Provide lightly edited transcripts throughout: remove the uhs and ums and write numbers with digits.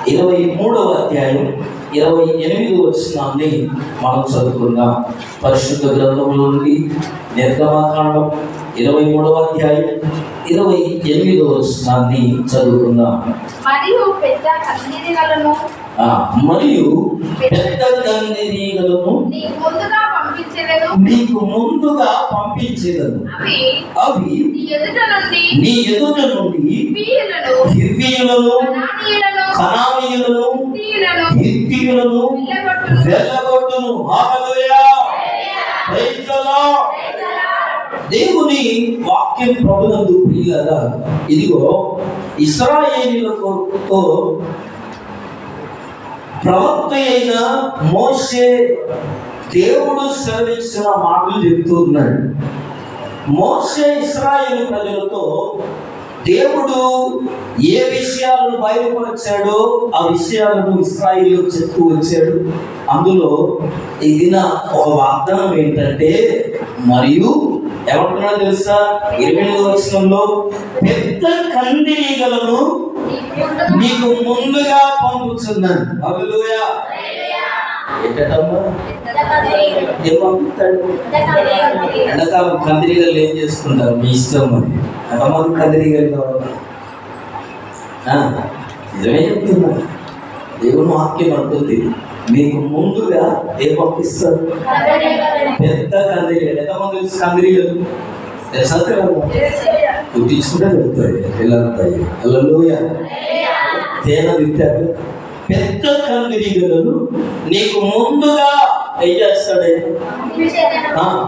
23వ అధ్యాయం 28వ వచనాన్ని మనం చదువుకుందాం. పరిశుద్ధ గ్రంథంలో నుండి నిర్గమకాండం 23వ అధ్యాయం 28వ వచనాన్ని చదువుకుందాం. మరియు పెద్ద కన్నీరులను నీకు ముందుగా పంపించేదను. అవి నీ ఎదుట నుండి హివ్వీయులను, కనానీయులను, హిత్తీయులను వెళ్ళగొట్టును. హల్లెలూయా, ప్రైజ్ ది లార్డ్. దేవుని వాక్యం ప్రభునందు ప్రియులారా, ఇదిగో ఇశ్రాయేలీయులతో ప్రవక్త అయిన మోషే దేవుడు సెలవిచ్చిన మాటలు చెబుతూ ఉన్నాడు. మోషే ఇశ్రాయేలు ప్రజలతో దేవుడు ఏ విషయాలను బయలుపరిచాడో ఆ విషయాలను ఇశ్రాయేలు చెప్తూ వచ్చాడు. అందులో ఈ దిన ఒక వాగ్దానం ఏంటంటే, మరియు ఏమంటున్నాడో తెలుసా? 28వ వచనంలో, పెద్ద కందిరీగలను నీకు ముందుగా పంపుతున్నాను. హల్లెలూయా. ఏంటమ్మా ఏం పంపిస్తాడు? ఎండాకాలం కందిరీగలు ఏం చేసుకుంటారు? మీ ఇష్టం. అది ఎంతమంది కందిరీగలు కావాలి? నిజమే చెప్తున్నా. దేవుని వాక్యం అంటుంది, మీకు ముందుగా ఏం పంపిస్తారు? పెద్ద కందిరీగలు. ఎంతమంది తెలుసు కందిరీగలు? గుర్తించుకుంటే వెళ్తాయి పిల్లలుంటాయి. హల్లెలూయా. తేనె విత్తారు. పెద్ద కందిరీగలను నీకు ముందుగా ఏం చేస్తాడే?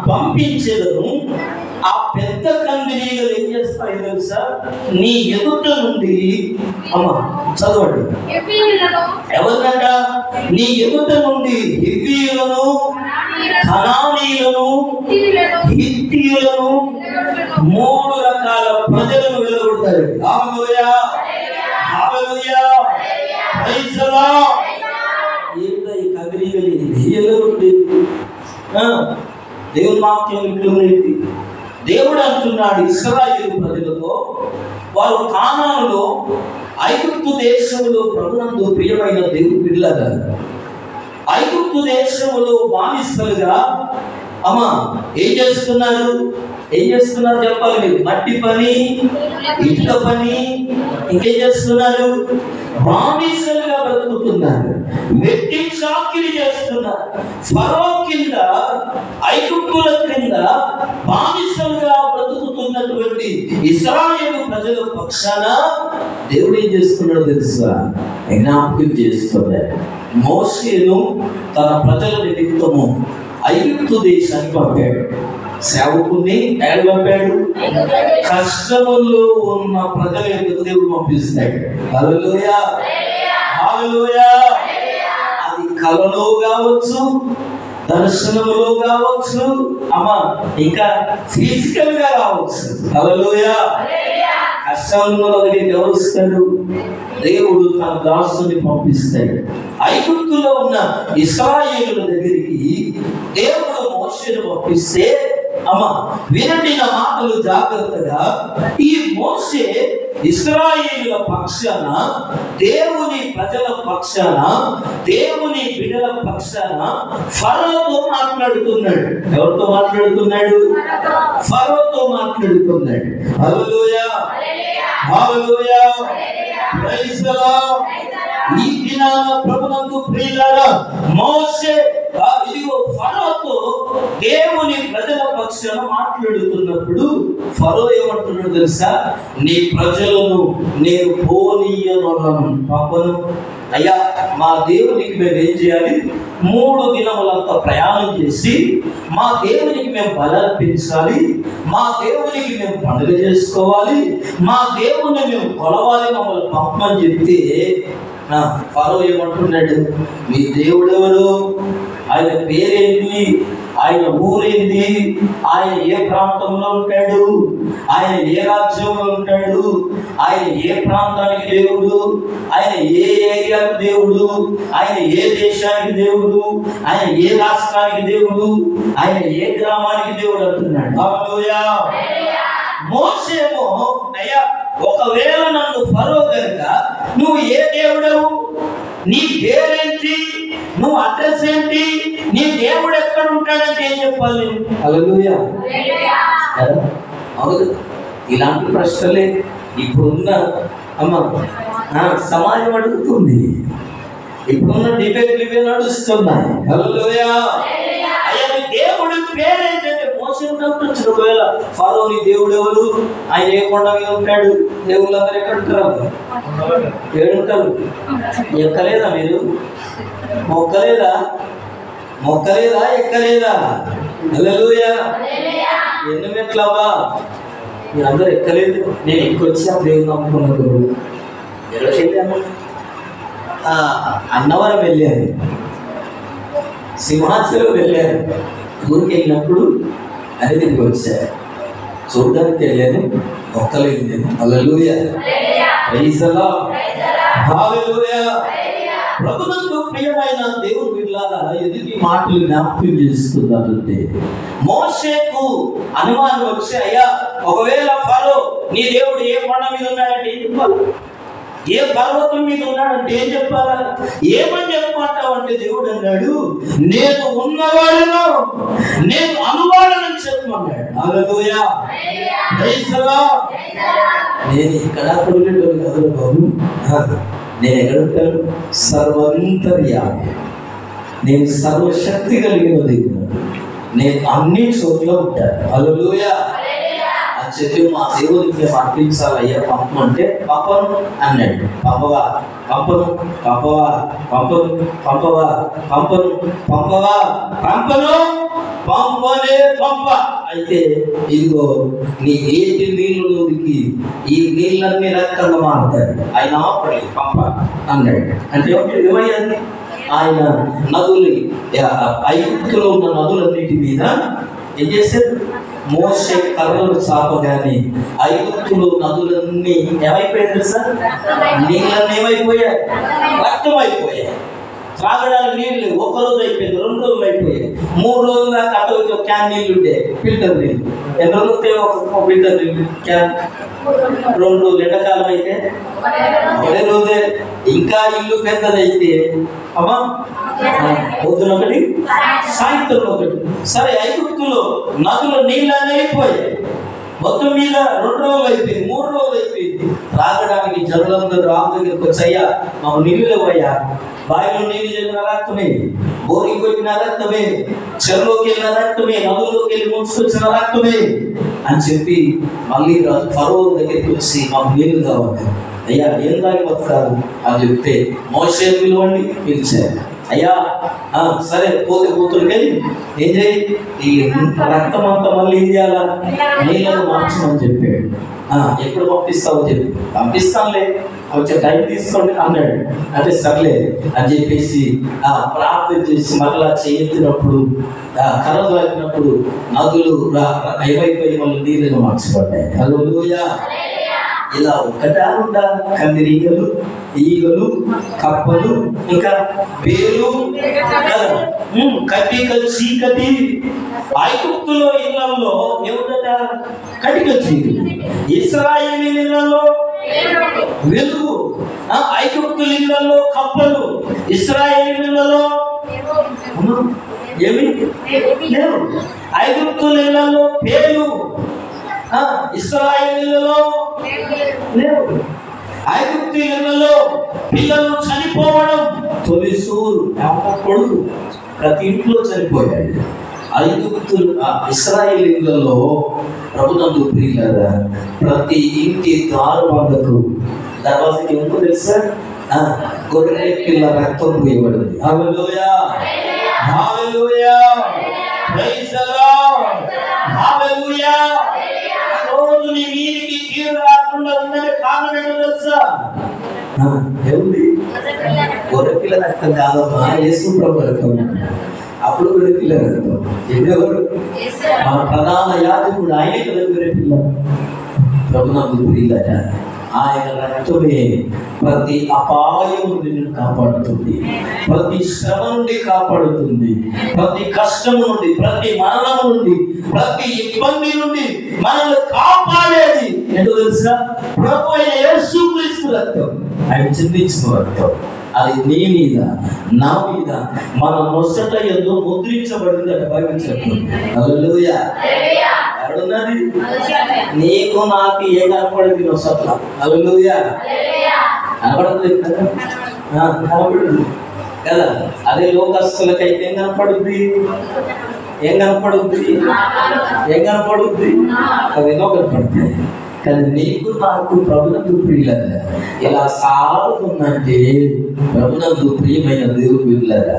పంపించేదను. ఆ పెద్ద కందిరీగలు ఏం చేస్తాయి తెలుసా? నీ ఎదుట నుండి, అమ్మా చదవండి, ఎవరినంట? నీ ఎదుట నుండి హివ్వీయులను, కనానీయులను, హిత్తీయులను, 3 రకాల ప్రజలను వెలువడతారు. హల్లెలూయా, హల్లెలూయా, ప్రైజ్ ది లార్డ్. ఏంటో ఈ కందిరీగలు వెలువడి దేవుని వాక్యం ఇట్లుంది. దేవుడు అంటున్నాడు ఇశ్రాయేలు ప్రజలతో, వారు కానానులో ఐగుప్తు దేశంలో ప్రభునందు ప్రియమైన దేవుని బిడ్డలుగా, ఐగుప్తు దేశంలో బానిసలుగా ఏం చేస్తున్నారు? చెప్పాలి మీరు. మట్టి పని, ఇటుక పని, ఇంకేం చేస్తున్నారు? బానిసలుగా బ్రతుకుతున్నారు. వెట్టి చాకిరీ చేస్తున్నారు. ఫరో కింద, ఐగుప్తుల కింద బానిసలుగా బ్రతుకుతున్నటువంటి ఇశ్రాయేలు ప్రజల పక్షాన దేవుడు ఏం చేస్తున్నాడో తెలుసా? జ్ఞాపకం చేస్తున్నాడు. మోషేను తన ప్రజల నిమిత్తము ఐగుప్తు దేశానికి పంపాడు. సేవకుని ఎక్కడ పంపాడు? కష్టముల్లో ఉన్న ప్రజల ఎందుకు దేవుడు పంపిస్తాడు. హల్లెలూయా, హల్లెలూయా. అది కలలో కావచ్చు, దర్శనంలో కావచ్చు, ఇంకా ఫిజికల్ గా కావచ్చు. హల్లెలూయా. కష్టాలలో ఎవరు వస్తాడు? దేవుడు తన దాసుని పంపిస్తాడు. ఐగుప్తులో ఉన్న ఇశ్రాయేలుల దగ్గరికి దేవుడు మోషేను పంపిస్తే, వినండి నా మాటలు జాగ్రత్తగా. ఈ మోషే ఇశ్రాయేలుల పక్షాన, దేవుని ప్రజల పక్షాన, దేవుని బిడ్డల పక్షాన ఫరోతో మాట్లాడుతున్నాడు. ఎవరితో మాట్లాడుతున్నాడు? ఫరోతో మాట్లాడుతున్నాడు. హల్లెలూయా, హల్లెలూయా, ప్రైజ్ ది లార్డ్. ఈ దినాన ప్రభునందు ప్రియులారా, మోషే ఇదిగో ఫరోతో దేవుని ప్రజల పక్షాన మాట్లాడుతున్నప్పుడు ఫరో ఏమంటున్నాడు తెలుసా? నీ ప్రజలను నేను పోనీయను, పంపను. అయ్యా, మా దేవునికి మేము ఏం చేయాలి? 3 దినములంతా ప్రయాణం చేసి మా దేవునికి మేము బలర్పించాలి, మా దేవునికి మేము పండుగ చేసుకోవాలి, మా దేవుని మేము కొలవాలి, మమ్మల్ని పంపమని చెప్తే ఫరో ఏమంటున్నాడు? మీ దేవుడు ఎవరు? ఆయన పేరేంటి? ఆయన ఊరేంటి? ఆయన ఏ ప్రాంతంలో ఉంటాడు? ఆయన ఏ రాజ్యంలో ఉంటాడు? ఆయన ఏ ప్రాంతానికి దేవుడు? ఆయన ఏ ఏరియాకి దేవుడు? ఆయన ఏ దేశానికి దేవుడు? ఆయన ఏ రాష్ట్రానికి దేవుడు? ఆయన ఏ గ్రామానికి దేవుడు అంటున్నాడు. హల్లెలూయా. మోషేమో, అయ్యా ఒకవేళ నన్ను ఫరో కనుక నువ్వు ఏ దేవుడవు? నీ పేరేంటి, నువ్వు అడ్రస్ ఏంటి, నీ దేవుడు ఎక్కడ ఉంటాడంటే ఏం చెప్పాలి? హల్లెలూయా. అవును, ఇలాంటి ప్రశ్నలే ఇప్పుడున్న సమాజం అడుగుతుంది. ఇప్పుడున్న డిబేట్లు ఇవే నడుస్తున్నాయి. హల్లెలూయా. అయ్యా నీ దేవుడి పేరేంటంటే మోసే వచ్చిన ఒకవేళ ఫరోని దేవుడు ఎవరు, ఆయన ఏ కొండ మీద ఉంటాడు, దేవుళ్ళందరూ ఎక్కడ ఉంటారు? ఏడుంటారు. ఎక్కలేదా మీరు? మొక్కలేదా ఎక్కలేదా? హల్లెలూయా. ఎన్ని మెట్లవ్వా మీరందరూ ఎక్కలేదు. నేను ఎక్కొచ్చా దేవుని నమ్ముకున్నప్పుడు ఎక్కడికి వెళ్ళాను? అన్నవరం వెళ్ళాను, సింహాచలం వెళ్ళాను. ఊరికి వెళ్ళినప్పుడు అన్నిటికి వచ్చాను, చూడడానికి వెళ్ళాను, మొక్కలేదు నేను. Hallelujah. Praise the Lord. Hallelujah. ప్రభువుకు ప్రియమైన దేవుని బిడ్డలారా, ఎందుకు ఈ మాటలు జ్ఞాపకం చేస్తున్నారంటే మోషేకు అనుమానం వచ్చి, అయ్యా ఒకవేళ ఫరో నీ దేవుడు ఏ కొండ మీద ఉన్నాడంటే ఏం చెప్పాలి, ఏ పర్వతం మీద ఉన్నాడంటే ఏం చెప్పాలా, ఏమని చెప్పమంటావు అంటే దేవుడు అన్నాడు, నేను ఉన్నవాడను, నేను అనువాడని చెప్పమన్నాడు. హల్లెలూయా. Praise the Lord. నేను ఇక్కడ ఉండేటోడు కాదు బాబు, నేను ఎక్కడ ఉంటాను? సర్వంతర్యామి, నేను సర్వశక్తి కలిగిన దేవుడు, నేను అన్ని చోట్ల ఉంటాను. హల్లెలూయా. అని చెప్పి మా దేవుడికి మేము అర్పించాలి. అయ్యా పంపమంటే పంపను అన్నాడు. పంపవా పంపను, పంపవా పంపను, పంపవా పంపను, పంపవా పంపను, పంపనే పంప. అయితే ఇదిగో నీ ఏటి నీళ్ళలోకి ఈ నీళ్ళన్నీ రక్తంగా మారుతాయి, అయినా పడి పంప అన్నాడు. అంటే ఏమయ్యాది? ఆయన నదులు, ఐగుప్తులో ఉన్న నదులన్నిటి మీద ఏం చేశారు? మోషే కర్రలు చాపగానే ఐగుప్తులో నదులన్నీ ఏమైపోయాయి తెలుసా? నీళ్ళన్నీ ఏమైపోయాయి? రక్తం అయిపోయాయి. త్రాగడానికి నీళ్ళు ఒక రోజు అయిపోయింది, 2 రోజులు అయిపోయాయి, 3 రోజుల దాకా అటు క్యాన్ నీళ్ళు ఉండే, ఫిల్టర్ నీళ్ళు. ఎన్ని రోజులు ఒక ఫిల్టర్ నీళ్ళు క్యాన్? 2 రోజులు. ఎండాకాలం అయితే ఒకటే రోజే. ఇంకా ఇల్లు పెద్దదైతే అమ్మా పొద్దున ఒకటి, సాయంత్రం ఒకటి. సరే, ఐగుప్తులో నదులు నీళ్ళు అనేవి అయిపోయాయి. మొత్తం మీద 2 రోజులు అయిపోయింది, 3 రోజులు అయిపోయింది. త్రాగడానికి జనులందరూ రాము దగ్గరికి వచ్చయ్యా, మాకు నీళ్ళు లేవయ్యా, బావిలో నీళ్ళు వెళ్ళిన రక్తమే, బోరికి వెళ్ళిన రక్తమే, చెరువులోకి వెళ్ళిన రక్తమే, నదుల్లోకి వెళ్ళి ముంచుకొచ్చిన రక్తమే అని చెప్పి మళ్ళీ ఫరో దగ్గరికి వచ్చి మాకు నీళ్ళు కావాలి, అయ్యా ఏం తాగి బతకాలి అని చెప్తే మోషే పిలవండి, పిలిచారు. అయ్యా సరే పోతే కూతురు కానీ ఏం చేయి, ఈ రక్తం అంతా మళ్ళీ ఏం చేయాలా, నీళ్ళను మార్చమని చెప్పాడు. ఎప్పుడు పంపిస్తావో చెప్పి, పంపిస్తానులే కొంచెం టైం తీసుకోండి అన్నాడు. అంటే సర్లే అని చెప్పేసి ప్రార్థన చేసి మరలా చేయెత్తినప్పుడు, కర్ర దాటినప్పుడు నదులు ఏమైపోయి మళ్ళీ నీళ్ళను మార్చబడ్డాయి. హల్లెలూయా. ఇలా ఒకటా ఉండా? కందిరీగలు, ఈగలు, కప్పలు, ఇంకా పేరు కదా, కటిక చీకటి. ఐగుప్తులో ఇళ్లలో ఏమిటట? కటిక చీకటి. ఇశ్రాయేలు ఇళ్లలో వెలుగు. ఐగుప్తుల ఇళ్లలో కప్పలు, ఇశ్రాయేలు ఇళ్లలో ఏమి లేవు. ఐగుప్తుల ఇళ్లలో పేరు, ఇశ్రాయేలులో లేవు. ఐగుప్తీయులలో పిల్లలు చనిపోవడం, తొలిసూరు కొడుకు ప్రతి ఇంట్లో చనిపోయాడు. ఐగుప్తులు ఇశ్రాయేలీయులలో ప్రభునందు ప్రియులారా, ప్రతి ఇంటి ద్వారబంధకు దర్వాజకి ఎందుకు తెలుసా? గొర్రె పిల్ల రక్తం పోయబడింది. Hallelujah. Hallelujah. Praise the Lord. Hallelujah. రోజు నీ వీరికి కీడు రాకుండా ఉన్నది కారణం ఏంటో తెలుసా? ఏముంది? గొర్రె పిల్ల రక్తం కాదమ్మా, యేసు ప్రభు రక్తం. అప్పుడు గొర్రె పిల్ల రక్తం. ఎవరు? మన ప్రధాన యాజకుడు, ఆయనే కదా గొర్రె పిల్ల. ప్రభునందు ప్రియులార, ఆయన రక్తమే ప్రతి అపాయం నుండి కాపాడుతుంది, ప్రతి శ్రమ నుండి కాపాడుతుంది, ప్రతి కష్టం నుండి, ప్రతి మరణం నుండి, ప్రతి ఇబ్బంది నుండి మనల్ని కాపాడేది ఏంటో తెలుసా? ప్రభు అయిన యేసుక్రీస్తు రక్తం, ఆయన చిందించిన రక్తం. అది నీ మీద నా మీద మన నొసట ఎంతో ముద్రించబడింది అంటే బైబిల్ చెప్తుంది. హల్లెలూయా. ఎక్కడున్నది? నీకు నాకు ఏం కనపడింది నొసట? హల్లెలూయా. కనపడదు కదా, కనపడుతుంది కదా. అదే లోకస్తులకైతే ఏం కనపడుద్ది? ఏం కనపడుద్ది? ఏం కనపడుద్ది? అదేనో కనపడుతుంది. కానీ నీకు నాకు ప్రభునందు ప్రియులరా ఇలా సాగుతుందంటే ప్రభునందు ప్రియమైన దేవుడు వీళ్ళరా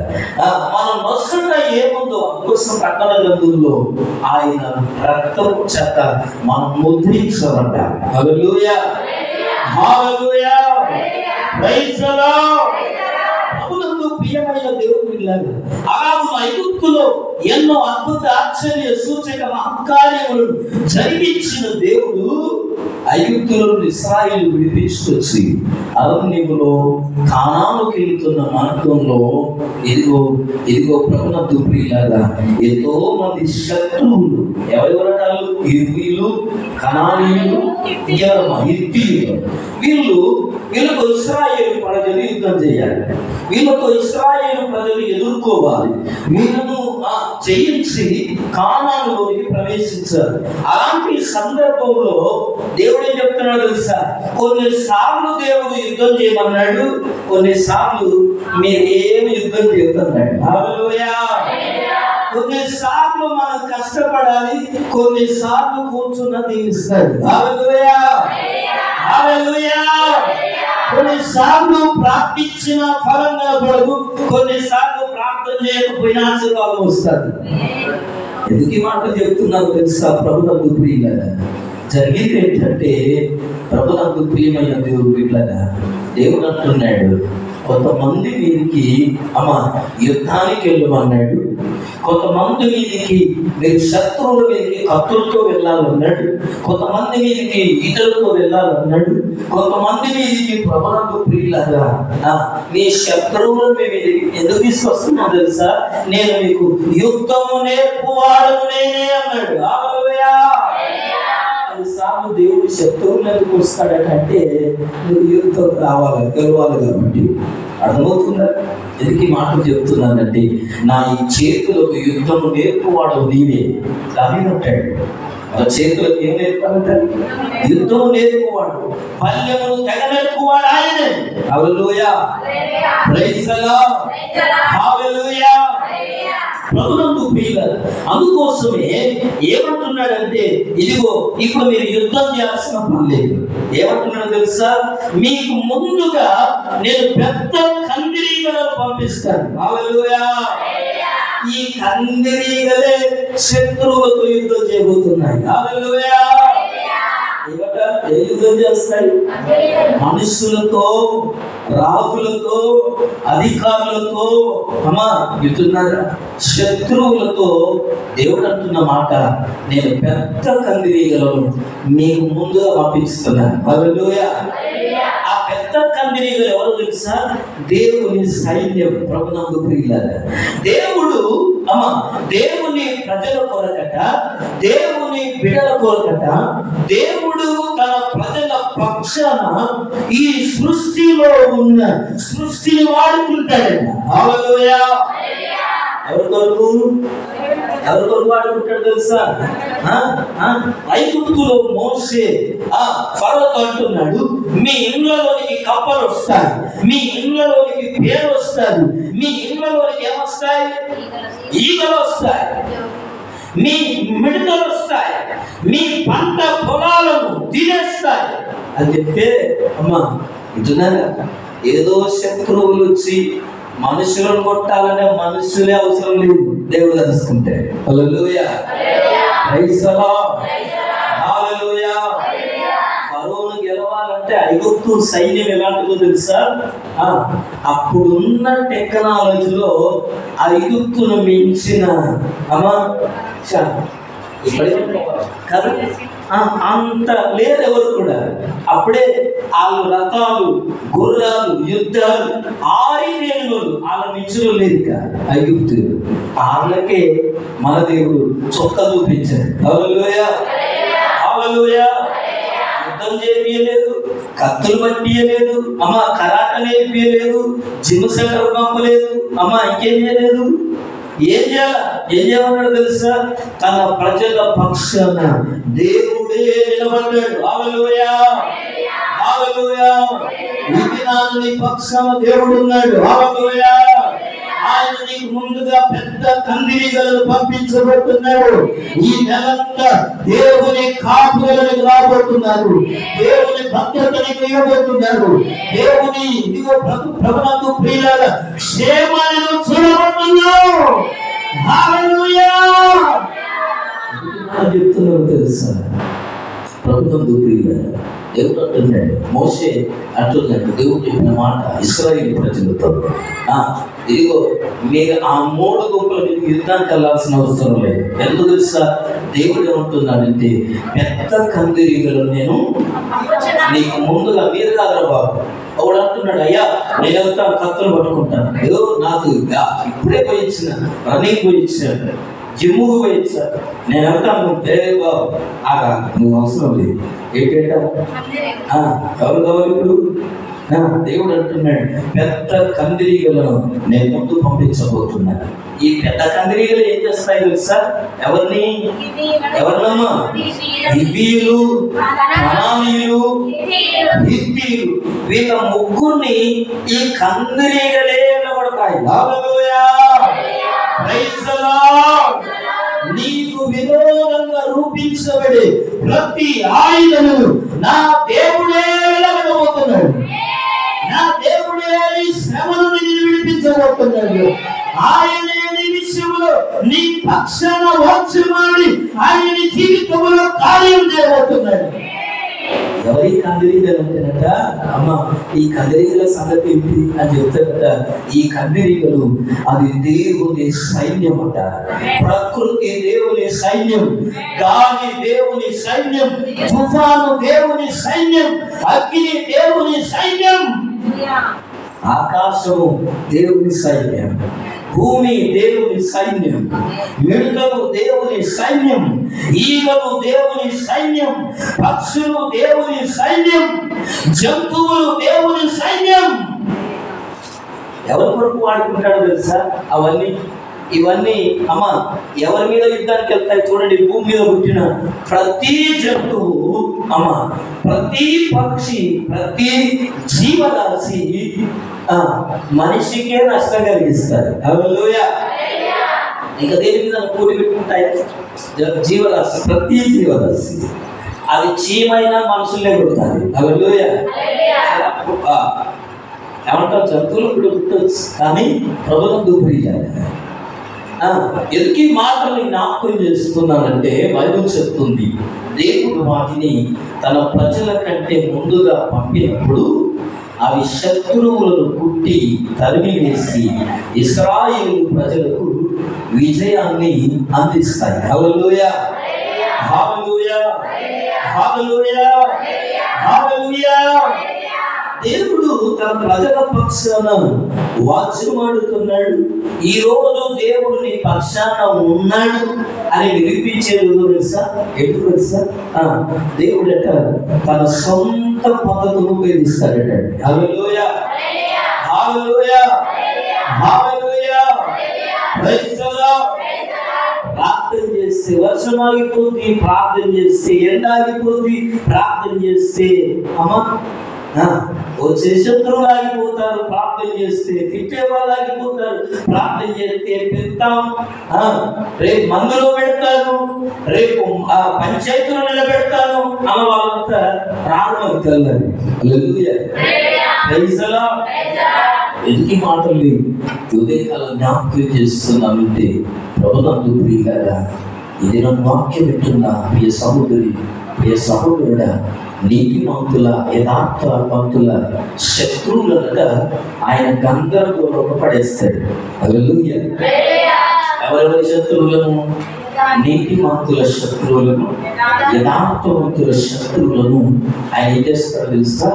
మనం నొసట ఏముందో అందుకోసం ప్రకటన గ్రంథంలో ఆయన రక్తపు చేత మనం ముద్రించబడ్డ. హల్లెలూయా, హల్లెలూయా, ప్రైజ్ ది లార్డ్. ప్రభునందు ప్రియమైన దేవుడు వీళ్ళరా అలాగే ఐగుప్తులో ఎన్నో అద్భుత ఆశ్చర్య సూచక మహత్కార్యములు జరిగించిన దేవుడు ఐగుప్తులో ఇశ్రాయేలు విడిపించుకొచ్చి అరణ్యములో కానానుకి వెళ్తున్న మార్గంలో ఇదిగో ప్రభునందు ప్రియులారా ఎంతో మంది శత్రువులు ఎవరెవరటాలు హివ్వీయులు, కనానీయులు, హిత్తీయులు వీళ్ళకు ఇశ్రాయేలు ప్రజలు యుద్ధం చేయాలి. వీళ్ళతో ఇశ్రాయేలు ప్రజలు ఎదుర్కోవాలి. వీళ్ళను జయించి కానానులోకి ప్రవేశించారు. అలాంటి సందర్భంలో దేవుడు ఏం చెప్తున్నాడు తెలుసా? కొన్నిసార్లు దేవుడు యుద్ధం చేయమన్నాడు, కొన్నిసార్లు మీరు ఏమి యుద్ధం చేస్తున్నాడు. హల్లెలూయా. కొన్నిసార్లు మనం కష్టపడాలి, కొన్నిసార్లు కూర్చున్న దీవిస్తాడు. హల్లెలూయా, హల్లెలూయా. కొన్నిసార్లు ప్రార్థించిన ఫలం కనబడదు, కొన్నిసార్లు ప్రార్థన చేయకపోయినా ఆశీర్వాదం వస్తుంది. ఎందుకు మాట చెప్తున్నాను తెలుసా? ప్రభునందు ప్రియులారా జరిగింది ఏంటంటే ప్రభునందు ప్రియమైన దేవుడు వీళ్ళగా దేవుడు అంటున్నాడు కొంతమంది మీదికి యుద్ధానికి వెళ్ళమన్నాడు, కొంతమంది మీదికి మీరు శత్రువుల మీదకి కత్తులతో వెళ్ళాలన్నాడు, కొంతమంది మీదికి ఈటలతో వెళ్ళాలన్నాడు, కొంతమంది మీదికి ప్రభునందు ప్రియులారా మీ శత్రువులు మీ మీదకి ఎందుకు తీసుకొస్తున్నా తెలుసా? నేను మీకు యుద్ధము నేర్పువాడను నేనే అన్నాడు. హల్లెలూయా. సార్లు దేవుడు శత్రువులు ఎందుకు వస్తాడంటే నువ్వు యుద్ధం రావాలి, గెలవాలి కాబట్టి. అర్థమవుతుందా? ఎందుకు మాటలు చెప్తున్నానంటే నా ఈ చేతులకు యుద్ధం నేర్పువాడు నీవే అని అంటాడు. మన చేతులకు ఏం నేర్పాలంటాడు? యుద్ధం నేర్పువాడు, పల్లెమును తెగ నేర్పువాడు ఆయనే. హల్లెలూయా, ప్రైజ్ ది లార్డ్, హల్లెలూయా. ప్రభునందు ప్రియులారా అందుకోసమే ఏమంటున్నాడంటే ఇదిగో ఇప్పుడు మీరు యుద్ధం చేయాల్సిన పని లేదు. ఏమంటున్నాడు తెలుసా? మీకు ముందుగా నేను పెద్ద కందిరీగలను పంపిస్తాను. హల్లెలూయా. ఈ కందిరీగలే శత్రువులతో యుద్ధం చేయబోతున్నాయి. హల్లెలూయా. ఏ యుద్ధం చేస్తాయి? మనుషులతో, రాజులతో, అధికారులతో యుద్ధన్నారా? శత్రువులతో దేవుడు అంటున్న మాట నేను పెద్ద కందిరీగలను మీకు ముందుగా పంపిస్తున్నాను. హల్లెలూయా. ఆ పెద్ద కందిరీగలు ఎవరు తెలుసా? దేవుని సైన్యం. ప్రభునందు ప్రియులారా దేవుడు దేవుని ప్రజల కొరకట, దేవుని బిడ్డల కొరకట దేవుడు తన ప్రజల పక్షాన ఈ సృష్టిలో ఉన్న సృష్టిని వాడుకుంటాడంట. హల్లెలూయా. ఎవరి కొరకు వాడుకుంటాడు తెలుసా? ఐగుప్తులో మోసే ఫరోతో అంటున్నాడు మీ ఇళ్ళలోనికి కప్పలు వస్తాయి, మీ ఇళ్ళలోనికి పేరు వస్తాయి, మీ ఇళ్ళలోనికి ఏమొస్తాయి? ఈగలు వస్తాయి, మీ మిడతలు వస్తాయి, మీ పంట పొలాలను తినేస్తాయి అని చెప్తే ఇటున్నారా ఏదో శత్రువులు వచ్చి మనుషులను కొట్టాలంటే మనుషులే అవసరం లేదు, దేవుడు తెలుసుకుంటే. హల్లెలూయా, ప్రైజ్ ది లార్డ్, హల్లెలూయా. ఫరోను గెలవాలంటే ఐగుప్తు సైన్యం ఎలాంటిదో తెలుసా? అప్పుడున్న టెక్నాలజీలో ఐగుప్తును మించిన అంత లేదు ఎవరు కూడా. అప్పుడే వాళ్ళు రథాలు, గుర్రాలు, యుద్ధాలు ఆరితేను వాళ్ళ మించులు లేదు ఐగుప్తు. వాళ్ళకే మన దేవుడు చొక్క చూపించాడు. హల్లెలూయా, హల్లెలూయా. యుద్ధం యుద్ధాలు చేయలేదు, కత్తులు పట్టియలేదు, అమ్మ కరాట నేర్పియలేదు, జిమ్ సెంటర్ పంపలేదు, అమ్మ ఇంకేం చేయలేదు. ఏం చేయమన్నాడు తెలుసా? తన ప్రజల పక్షాన దేవుడే నిలబడ్డాడు. హల్లెలూయా, హల్లెలూయా. నీ పక్షాన దేవుడు ఉన్నాడు. హల్లెలూయా. ఆయన నీకు ముందుగా పెద్ద కందిరీగలను పంపించబోతున్నాడు. ఈ నెలంతా దేవుని కాపుదలను రాబోతున్నారు, దేవుని భద్రతని ఇవ్వబోతున్నారు, దేవుని ఇదిగో ప్రభునందు ప్రియుల క్షేమాలను చూడబోతున్నావు. హల్లెలూయా. చెప్తున్నాడు తెలుసా? ప్రభునందు ప్రియుల దేవుడు అంటున్నాడు, మోషే అంటున్నాడు, దేవుడు చెప్పిన మాట ఇశ్రాయేలు ప్రజలతో, ఇదిగో మీరు ఆ 3 గుంపులు యుద్ధానికి వెళ్ళాల్సిన అవసరం లేదు. ఎందుకు తెలుసా? దేవుడు ఏమంటున్నాడంటే, పెద్ద కందిరీగలను నేను నీకు ముందుగా, మీరు కాదు బాబు. వాడు అంటున్నాడు, అయ్యా నేను వెళ్తాను, కత్తులు పట్టుకుంటాను. ఏదో నాకు ఇప్పుడే పోయించిన, రన్నింగ్ పోయించాడు, జిమ్ముకు పోయించాడు, నేను వెళ్తాను. బాబు ఆగా, నువ్వు అవసరం లేదు. ఏంటంటే ఎవరు కావాలి ఇప్పుడు? దేవుడు అంటున్నాడు, పెద్ద కందిరీగలను నేను ముందు పంపించబోతున్నాను. ఈ పెద్ద కందిరీగలు ఏం చేస్తాయి తెలుసా? ఎవరినమ్మా? హివ్వీయులు, కనానీయులు, హిత్తీయులు, వీళ్ళ ముగ్గురిని ఈ కందిరీగలే నిలబడతాయి. హల్లెలూయా, ప్రైజ్ ది లార్డ్. నీకు విరోధంగా రూపించబడే ప్రతి ఆయుధమును నా దేవుడే నిలబడబోతున్నాడు. నా దేవుడే ఈ శ్రమను విడిపించబోతున్నాడు. ఆయనే నీ విషయంలో నీ పక్షాన వచ్చుమాడి ఆయన నీ జీవితంలో కార్యం చేయబోతున్నాడు. ఎవరి కందిరీగలు అంటేనట, అమ్మ ఈ కందిరీగల సంగతి ఏంటి అని చెప్తారట. ఈ కందిరీగలు అది దేవుని సైన్యం అట. ప్రకృతి దేవుని సైన్యం, గాలి దేవుని సైన్యం, తుఫాను దేవుని సైన్యం, అగ్ని దేవుని సైన్యం, ఆకాశము దేవుని సైన్యం, భూమి దేవుని సైన్యం, మిడతలు దేవుని సైన్యం, ఈగలు దేవుని సైన్యం, పక్షులు దేవుని సైన్యం, జంతువులు దేవుని సైన్యం. ఎవరి కొరకు వాడుకుంటాడో తెలుసా? ఇవన్నీ అమ్మ ఎవరి మీద యుద్ధానికి వెళ్తాయి చూడండి. భూమి మీద పుట్టిన ప్రతి జంతువు, అమ్మ ప్రతి పక్షి, ప్రతి జీవరాశి మనిషికే నష్టం కలిగిస్తారు. హల్లెలూయా. ఇంకా దేని మీద పోటీ పెట్టుకుంటాయి? జీవరాశి, ప్రతి జీవరాశి. అది చీమైనా మనుషులే కొడతారు. హల్లెలూయా. ఏమంటారు? జంతువులు కూడా పుట్టవచ్చు, కానీ ప్రభునందు ప్రియులారా, ఎందుకు ఈ మాటలు జ్ఞాపకం చేస్తున్నానంటే, బైబిల్ చెప్తుంది దేవుడు వాటిని తన ప్రజల కంటే ముందుగా పంపినప్పుడు అవి శత్రువులను పుట్టి తరిమి వేసి ఇశ్రాయేలు ప్రజలకు విజయాన్ని అందిస్తాయి. హల్లెలూయా, హల్లెలూయా, హల్లెలూయా, హల్లెలూయా. దేవుడు తన ప్రజల పక్షాన వాద్యమాడుతున్నాడు. ఈ రోజు దేవుడు నీ పక్షాన ఉన్నాడు అని నిరూపించేది తెలుసా? ఎప్పుడు తెలుసా? దేవుడట తన సొంత పద్ధతులు ఉపయోగిస్తాడట. హల్లెలూయా, hallelujah, hallelujah, praise the lord. ప్రార్థన చేస్తే వర్షం ఆగిపోతుంది, ప్రార్థన చేస్తే ఎండ ఆగిపోతుంది, ప్రార్థన చేస్తే అమ్మ వచ్చే శత్రువులు ఆగిపోతారు, ప్రార్థన చేస్తే తిట్టే వాళ్ళు ఆగిపోతారు, ప్రార్థన చేస్తే పెడతాం, రేపు మందులో పెడతాను, రేపు పంచాయతీలో నిలబెడతాను అన్న వాళ్ళంతా ప్రారంభం తెల్లని. ఎందుకు మాటలు ఉదయకాలం జ్ఞాపకం చేస్తున్నానంటే, ప్రభునందు ప్రియులారా, ఇది నన్ను వాక్యం వింటున్నా ప్రియ సహోదరి, ప్రియ సహోదరుడా, నీతిమంతుల యథార్థవంతుల శత్రువులనక ఆయన గందరగోళంలో పడేస్తాడు. హల్లెలూయా. ఎవరెవరి శత్రువులను? నీతిమంతుల శత్రువులను, యథార్థవంతుల శత్రువులను ఆయన ఏం చేస్తాడు తెలుసా?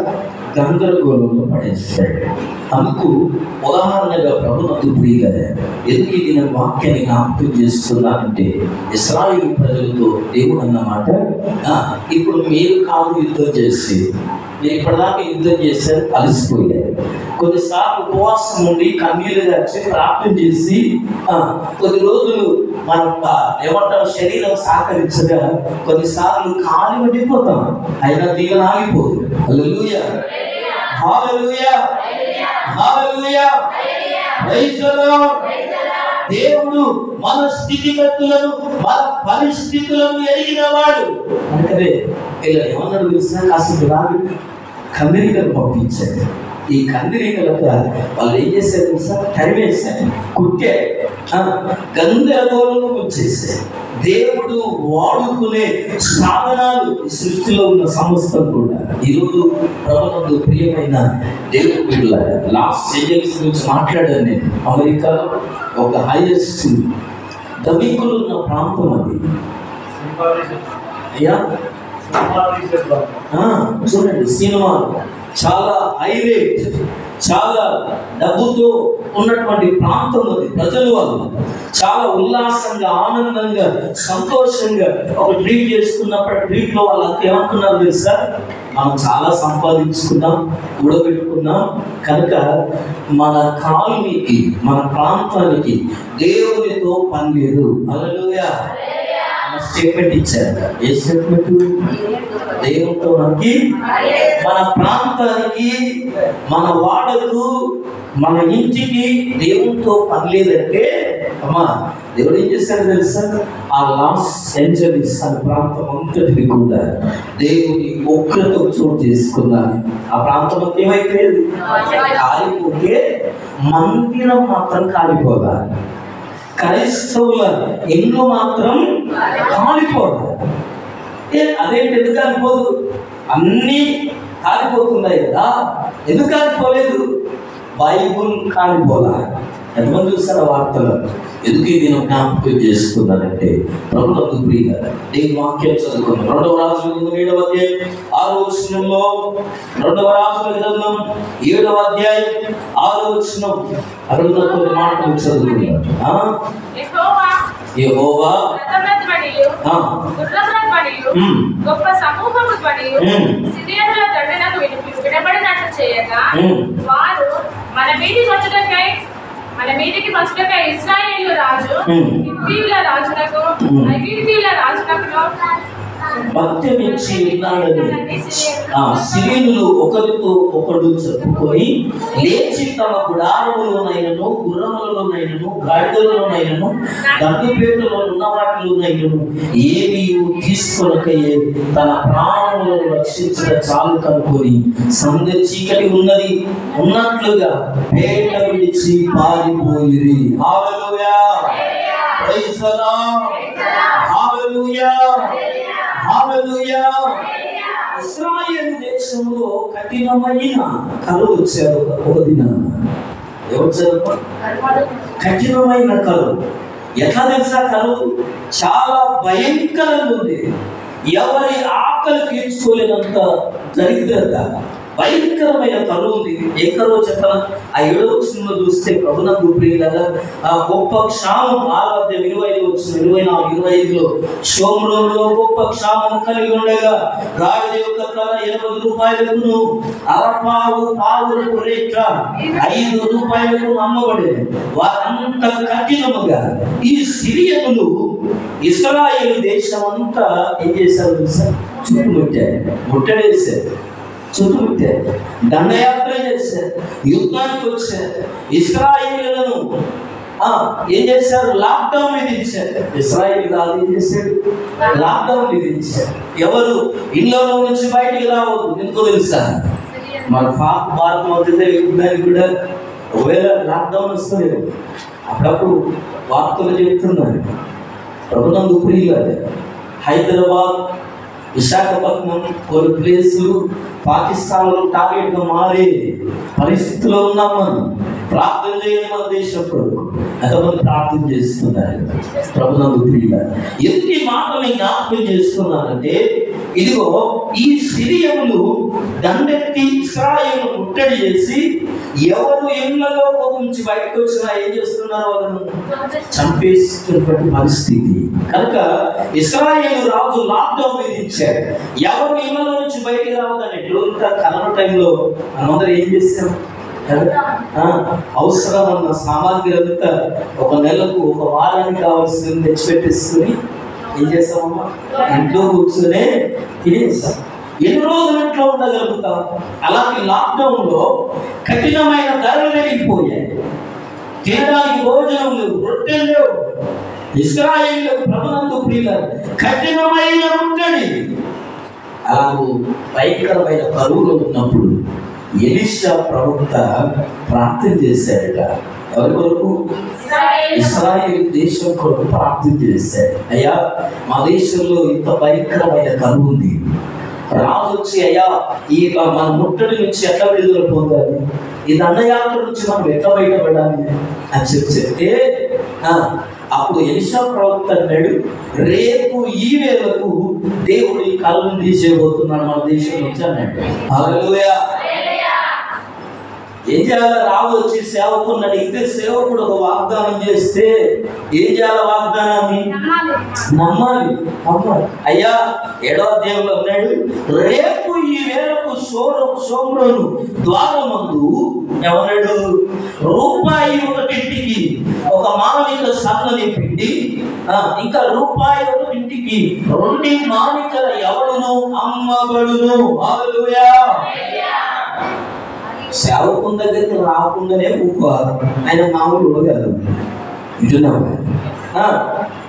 గందరగోళంలో పడేస్తాడు. అందుకు ఉదాహరణగా ప్రభునందు ప్రియులారా, ఎందుకు ఇది నేను వాక్యాన్ని జ్ఞాపకం చేస్తున్నానంటే, ఇశ్రాయేలు ప్రజలతో దేవుడు అన్నమాట, ఇప్పుడు మీరు కాదు యుద్ధం చేసి, మీరు ఇప్పటిదాకా యుద్ధం చేశారు, అలసిపోయారు. కొన్నిసార్లు ఉపవాసం ఉండి కన్నీళ్ళు వచ్చి ప్రార్థన చేసి కొద్ది రోజులు మనం ఏమంటారు శరీరం సహకరించగా కొన్నిసార్లు కాలి పడిపోతాం, అయినా దీవెన ఆగిపోదు. హల్లెలూయా, hallelujah, hallelujah, praise the lord. దేవుడు మన స్థితిగతులను మన పరిస్థితులను ఎరిగిన వాడు. అంటే ఇలా ఏమన్నాడు తెలుసా, కాసేపు రాదు కందిరికలు పంపించాడు. ఈ కందిరికలకు వాళ్ళు ఏం చేశారు తెలుసా, తరివేశారు, కుట్టారు, గందరగోళం వచ్చేసారు. దేవుడు వాడుకునే సాధనాలు ఈ సృష్టిలో ఉన్న సమస్తం కూడా ఈరోజు ప్రభునందు ప్రియమైన దేవుడు పిల్లలారా, లాస్ ఏంజల్స్ గురించి మాట్లాడాను నేను. అమెరికాలో ఒక హైయెస్ట్ ధనికులు ఉన్న ప్రాంతం అది. అయ్యా చూడండి, సినిమా చాలా హైరేట్, చాలా డబ్బుతో ఉన్నటువంటి ప్రాంతం అది. ప్రజలు వాళ్ళు చాలా ఉల్లాసంగా, ఆనందంగా, సంతోషంగా ఒక ట్రీట్ చేసుకున్నప్పుడు ట్రీట్లో వాళ్ళంతా ఏమనుకున్నారు తెలుసా, మనం చాలా సంపాదించుకున్నాం, కూడబెట్టుకున్నాం కనుక మన కాలనీకి, మన ప్రాంతానికి దేవునితో పని లేదు. హల్లెలూయా, స్టేట్మెంట్ ఇచ్చారు. ఏ స్టేట్మెంట్? దేవునితో మనకి, మన ప్రాంతానికి, మన వాడకు, మన ఇంటికి దేవునితో పని లేదంటే అమ్మా దేవుడు ఏం చేశాడు తెలుసా, ఆ లాస్ ఏంజలీస్ అనే ప్రాంతం అంతటిని కూడా దేవుని ఉగ్రతకు చోటు చేసుకున్నాను. ఆ ప్రాంతం అంతా ఏమైపోయేది, కాలిపోతే మందిరం మాత్రం కాలిపోదా, క్రైస్తవుల ఇల్లు మాత్రం కాలిపోదు. అదేంటి, ఎందుకు కాలిపోదు? అన్నీ కాలిపోతున్నాయి కదా, ఎందుకు కాలిపోలేదు? బైబుల్ కాలిపోలా. ఎంతమంది చూస్తారా వార్తలు? ఎందుకు ఇది నేను జ్ఞాపకం చేస్తున్నానంటే, ప్రభునందు ప్రియులారా, నేను వాక్యం చదువుకున్నాను. 2వ రాజుల గ్రంథం 7వ అధ్యాయం 6వ వచనంలో, 2వ రాజుల గ్రంథం 7వ అధ్యాయం 6వ వచనం అడుగున కొన్ని మాటలు చదువుకున్నాను. యెహోవా గొప్ప సమూహము ధ్వనియు సిరియనుల దండనకు వినబడినట్లు చేయగా, వారు మన మీదికి వచ్చుటకై ఇశ్రాయేలు రాజు హిత్తీయుల రాజులకు ఐగుప్తీయుల రాజులకు భక్తి ఇచ్చి ఉన్నాడని సిరియనులు ఒకరితో ఒకడు చెప్పుకొని లేచి తమ గుడారములోనైనను, గుర్రములలోనైనను, గాడిదలలోనైనను, దండుపేటలో ఉన్న వాటిలోనైనను ఏమీ తీసుకొనకయే తన ప్రాణములను రక్షించక చాలు కనుకొని సంధ్య చీకటి ఉన్నది ఉన్నట్లుగా పేట విడిచి పారిపోయిరి. హల్లెలూయా, ప్రైజ్ ది లార్డ్, హల్లెలూయా, హల్లెలూయా. ఇశ్రాయేలు దేశంలో కఠినమైన కరువు వచ్చారు. ఒక దినం ఏమొచ్చారు? కఠినమైన కరువు. ఎట్లా తెలుసా కరువు? చాలా భయంకరంగా ఉంది. ఎవరి ఆకలి తీర్చుకోలేనంత దరిద్రత, భయంకరమైన కరువు ఉంది. ఏ కరువు చెప్పాల? ఆ 7వ వచనంలో చూస్తే ప్రభునందు ప్రియులారా, ఆ గొప్ప క్షామం 6వ అధ్యాయం 25 వచనం 24, 25లో షోమ్రోనులో గొప్ప క్షామం కలిగి ఉండగా గాడిద యొక్క తల 80 రూపాయలకు, అరపావు పావులకు రేట్ల 5 రూపాయలకు అమ్మబడేది. వారంత కఠినముగా ఈ సిరియనులు ఇశ్రాయేలు దేశం అంతా ఏం చేశారు తెలుసా? చుట్టుముట్టారు, ముట్టడేశారు, చుట్టుముట్టారు, దండయాత్ర చేశారు, యుద్ధానికి వచ్చారు. ఇశ్రాయేలులను ఏం చేశారు? లాక్డౌన్ విధించారు. ఇశ్రాయేలు కాదు ఏం చేశాడు? లాక్డౌన్ విధించారు. ఎవరు ఇళ్ళలో నుంచి బయటికి రావద్దు. ఎందుకో తెలుసా? మన భారతం అవుతుంది యుద్ధానికి కూడా ఒకవేళ లాక్డౌన్ వస్తుంది. అప్పుడప్పుడు వార్తలు చెప్తున్నారు. ప్రభునందు ప్రియులారా, హైదరాబాద్, విశాఖపట్నం కొన్ని ప్లేసులు పాకిస్తాన్లో టార్గెట్గా మారే పరిస్థితిలో ఉన్నాం మనం. ప్రార్థన చేయని మన దేశం ప్రభు ఎంతమంది ప్రార్థన చేస్తున్నారు ప్రభునందు ప్రియులారా. ఎందుకు ఈ మాటని జ్ఞాపకం చేస్తున్నానంటే ఇదిగో ఈ సిరియములు దండెత్తి ఇశ్రాయేలును ముట్టడి చేసి ఎవరు ఇళ్లలో నుంచి బయటకు వచ్చినా ఏం చేస్తున్నారు, వాళ్ళను చంపేస్తున్నటువంటి పరిస్థితి. కనుక ఇశ్రాయేలు రాజు లాక్డౌన్ విధించాడు. ఎవరు ఇళ్లలో నుంచి బయటికి రావద్దని రోజుగా కరోనా టైంలో మనమందరం ఏం చేస్తాం, అవసరమన్న సామాగ్రి అంతా ఒక నెలకు ఒక వారానికి కావాల్సింది తెచ్చిపెట్టేసుకుని ఏం చేస్తామమ్మా, ఇంట్లో కూర్చొనే తినేస్తాం. ఎన్ని రోజులు ఇంట్లో ఉండగలుగుతాం? అలాంటి లాక్డౌన్ లో కఠినమైన ధరలు పెరిగిపోయాయి. తినడానికి భోజనం లేవు, రొట్టెలు లేవు. ఇశ్రాయేలుకు ప్రభునందు ప్రియులారా కఠినమైన ముట్టడి. అలాగూ భయంకరమైన కరువులో ఉన్నప్పుడు ఎలీషా ప్రవక్త ప్రార్థన చేశాడట. ఎవరి కొరకు? ఇశ్రాయేలు దేశం కొరకు ప్రార్థన చేశాడు. అయ్యా, మా దేశంలో ఇంత భయంకరమైన కరువు ఉంది. రాజు వచ్చి అయ్యా ఈ మన ముట్టడి నుంచి ఎట్లా విడుదల పొందాలి, ఈ దండయాత్ర నుంచి మనం ఎట్లా బయటపడాలి అని చెప్తే అప్పుడు ఎలీషా ప్రవక్త అన్నాడు, రేపు ఈ వేళకు దేవుడు ఈ కళ్ళను తీసేయబోతున్నాడు మన దేశం నుంచి అన్నాడు. హల్లెలూయా. ఏం చేయాలి? రాజు వచ్చి సేవకుని అడిగితే సేవకుడు ఒక వాగ్దానం చేస్తే ఏం చేయాలి? వాగ్దానాన్ని నమ్మాలి. అయ్యా 7వ అధ్యాయంలో ఉన్నాడు, రేపు ఈ వేళకు సోమ్రోను ద్వారమందు ఏమన్నాడు, రూపాయి ఒకటింటికి ఒక మానిక సన్నని పిండి, ఇంకా రూపాయి ఒకటింటికి 2 మానికల ఎవడును అమ్మబడును. హల్లెలూయా. సేవకుని దగ్గరికి రాకుండానే ఊకోవాలి. ఆయన మామూలు కాదు. వింటున్నావు?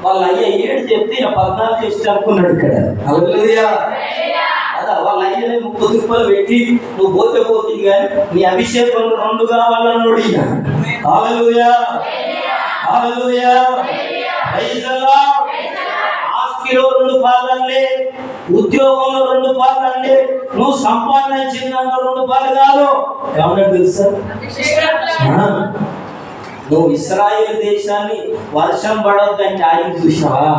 వాళ్ళ అయ్య 7 చెప్తే 14 చేసి అనుకున్నాడు ఇక్కడ. హల్లెలూయా. అదా వాళ్ళ అయ్యనే 30 తిప్పలు పెట్టి నువ్వు పోతే పోతుంది కానీ నీ అభిషేకం 2 కావాలన్నాడు ఈయన. Hallelujah. Hallelujah. Praise the Lord. ఆస్తిలో 2 పాలండి, ఉద్యోగంలో 2 పాలండి, నువ్వు సంపాదించిన 2 పాలు కాదు. ఏమన్నా తెలుసా? నువ్వు ఇశ్రాయేలు దేశాన్ని వర్షం పడొద్దంటే ఆయన చూసావా?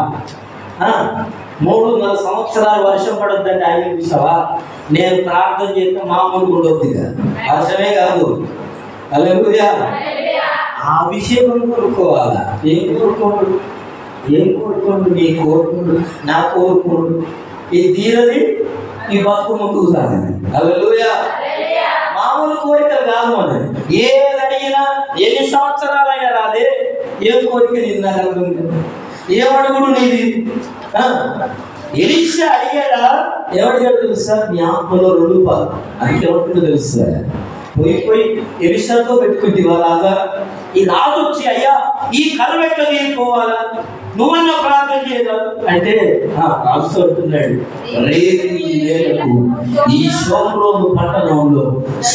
3.5 సంవత్సరాలు వర్షం పడొద్దంటే ఆయన చూసావా? నేను ప్రార్థన చేస్తే మామూలు ఉండొద్దు, వర్షమే కాదు. హల్లెలూయా. ఆ అభిషేకం కోరుకోవాలా? ఏం కోరుకోండు? నీ కోరుకోండు, నా కోరుకోండు. ఈ తీరది ఈ బతుకు ముందుకు సాగదు. హల్లెలూయా. మామూలు కోరికలు కాదు. అని ఏది అడిగినా ఎన్ని సంవత్సరాలైనా రాదే, ఏ కోరిక నీది నాకు అర్థం కాదు. ఏమడుగుడు నీది? ఎలీషా అడిగాడా? ఎవడిగాడు తెలుసా? నీ ఆత్మలో 2 పాలు. అందుకే ఎవరికో తెలుసా? పోయి ఎలీషాతో పెట్టుకుంటేవా రాజా? ఈ రాజు వచ్చి అయ్యా ఈ కరువు ఎట్లా తీరిపోవాలా, నువ్వన్నా ప్రార్థన చేయగలవు అంటే రాజు అంటున్నాడు, రేపు ఈ వేళకు ఈ సోమ్రోను పట్టణంలో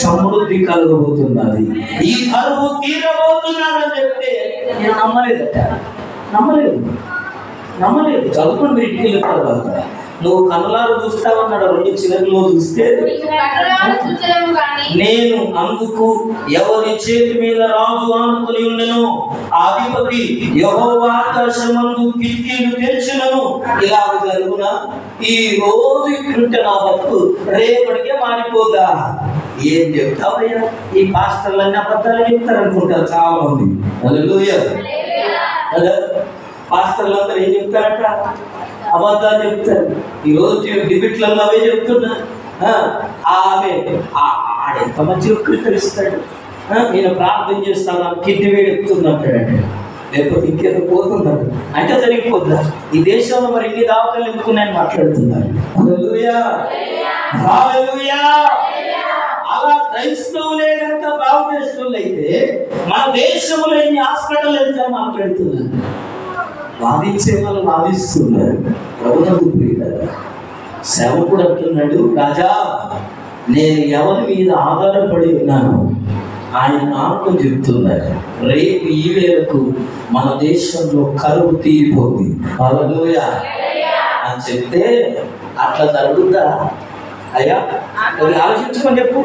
సమృద్ధి కలగబోతున్నది, ఈ కరువు తీరబోతున్నాడని చెప్తే నేను నమ్మలేదు. చదువుకుని మీరు ఇంటికి వెళ్ళిన తర్వాత నువ్వు కనులారు చూస్తావన్నాడు. 2 చివరిలో చూస్తే నేను అందుకు ఎవరి చేతి మీద రాజు ఆనుకుని ఉండను, ఆ అధిపతి యెహోవా ఆకాశమందు కిటికీలు తెరిచినను ఇలాగ జరుగునా? ఈ రోజు ఇట్లుంటే నా బతుకు రేపటికే మారిపోదా? ఏం చెప్తావయ్యా? ఈ పాస్టర్లన్నీ అబద్ధాలు చెప్తారు అనుకుంటారు చాలా మంది. హల్లెలూయా. పాస్టర్లందరూ ఏం చెప్తారట? అబద్ధాలు చెప్తారు. ఈరోజు డిబిట్లలో అవే చెప్తున్నారు. ఆమె ఆడెంత మంచిగా కృతరిస్తాడు. నేను ప్రార్థన చేస్తాను, నాకు కిడ్నీ వేడి ఎక్కుతుంది అంటాడంటే, లేకపోతే ఇంకేదో పోతున్నాడు అంటే జరిగిపోద్దా? ఈ దేశంలో మరి ఇన్ని దావకాలు ఎందుకున్నాయని మాట్లాడుతున్నారు. హల్లెలూయా. హల్లెలూయా. అలా క్రైస్తవులే కనుక బాగు చేస్తున్నట్లు అయితే మన దేశంలో ఇన్ని హాస్పిటల్ ఎందుకు మాట్లాడుతున్నారు? వాదించే వాళ్ళు వాదిస్తున్నారు. ప్రభునందు ప్రియులారా, సేవకుడు అంటున్నాడు, రాజా నేను ఎవరి మీద ఆధారపడి ఉన్నాను ఆయన నాకు చెప్తున్నారు, రేపు ఈ వేళకు మన దేశంలో కరువు తీరిపోతుంది. హల్లెలూయా అని చెప్తే అట్లా జరుగుద్దా? అయ్యా ఆలోచించుకొని చెప్పు,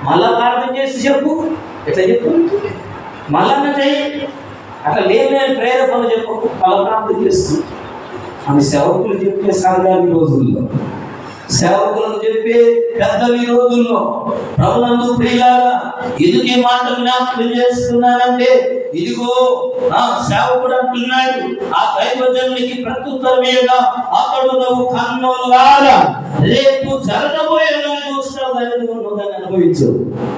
మళ్ళా ప్రార్థన చేసి చెప్పు. ఎట్లా చెప్పు, మళ్ళన్న చెయ్యి, అట్లా లేని ప్రేరేపణ చెప్పు, ఫలప్రాప్తి చేస్తుంది అని సేవకులు చెప్పే సాధారణ రోజుల్లో, సేవకులకు చెప్పే పెద్దవి రోజుల్లో ప్రభునందు ప్రియులారా ఎందుకు ఈ మాటలు జ్ఞాపకం చేస్తున్నానంటే, ఇదిగో ఆ సేవకుడు అంటున్నాడు ఆ దైవజనునికి ప్రత్యుత్తరమేగా అతడు నువ్వు కన్నులారా రేపు జరగబోయేదని చూస్తావు, దాన్ని అనుభవించు.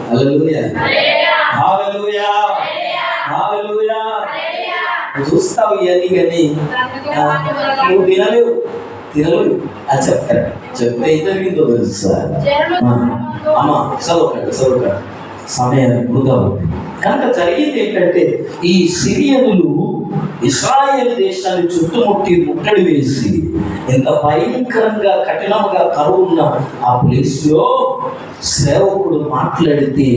హల్లెలూయా, హల్లెలూయా, హల్లెలూయా. చూస్తావు ఇవన్నీ కానీ నువ్వు తినలేవు. అది చెప్తాడు, చెప్తే జరిగిందో తెలుసా అమ్మా, చదువుతాడు సమయాన్ని వృధా ఉంది. కనుక జరిగింది ఏంటంటే, ఈ సిరియనులు ఇశ్రాయేల్ దేశాన్ని చుట్టుముట్టి ముట్టడి వేసి ఎంత భయంకరంగా కఠినంగా కరువు ఉన్న ఆ ప్లేస్ లో సేవకుడు మాట్లాడితే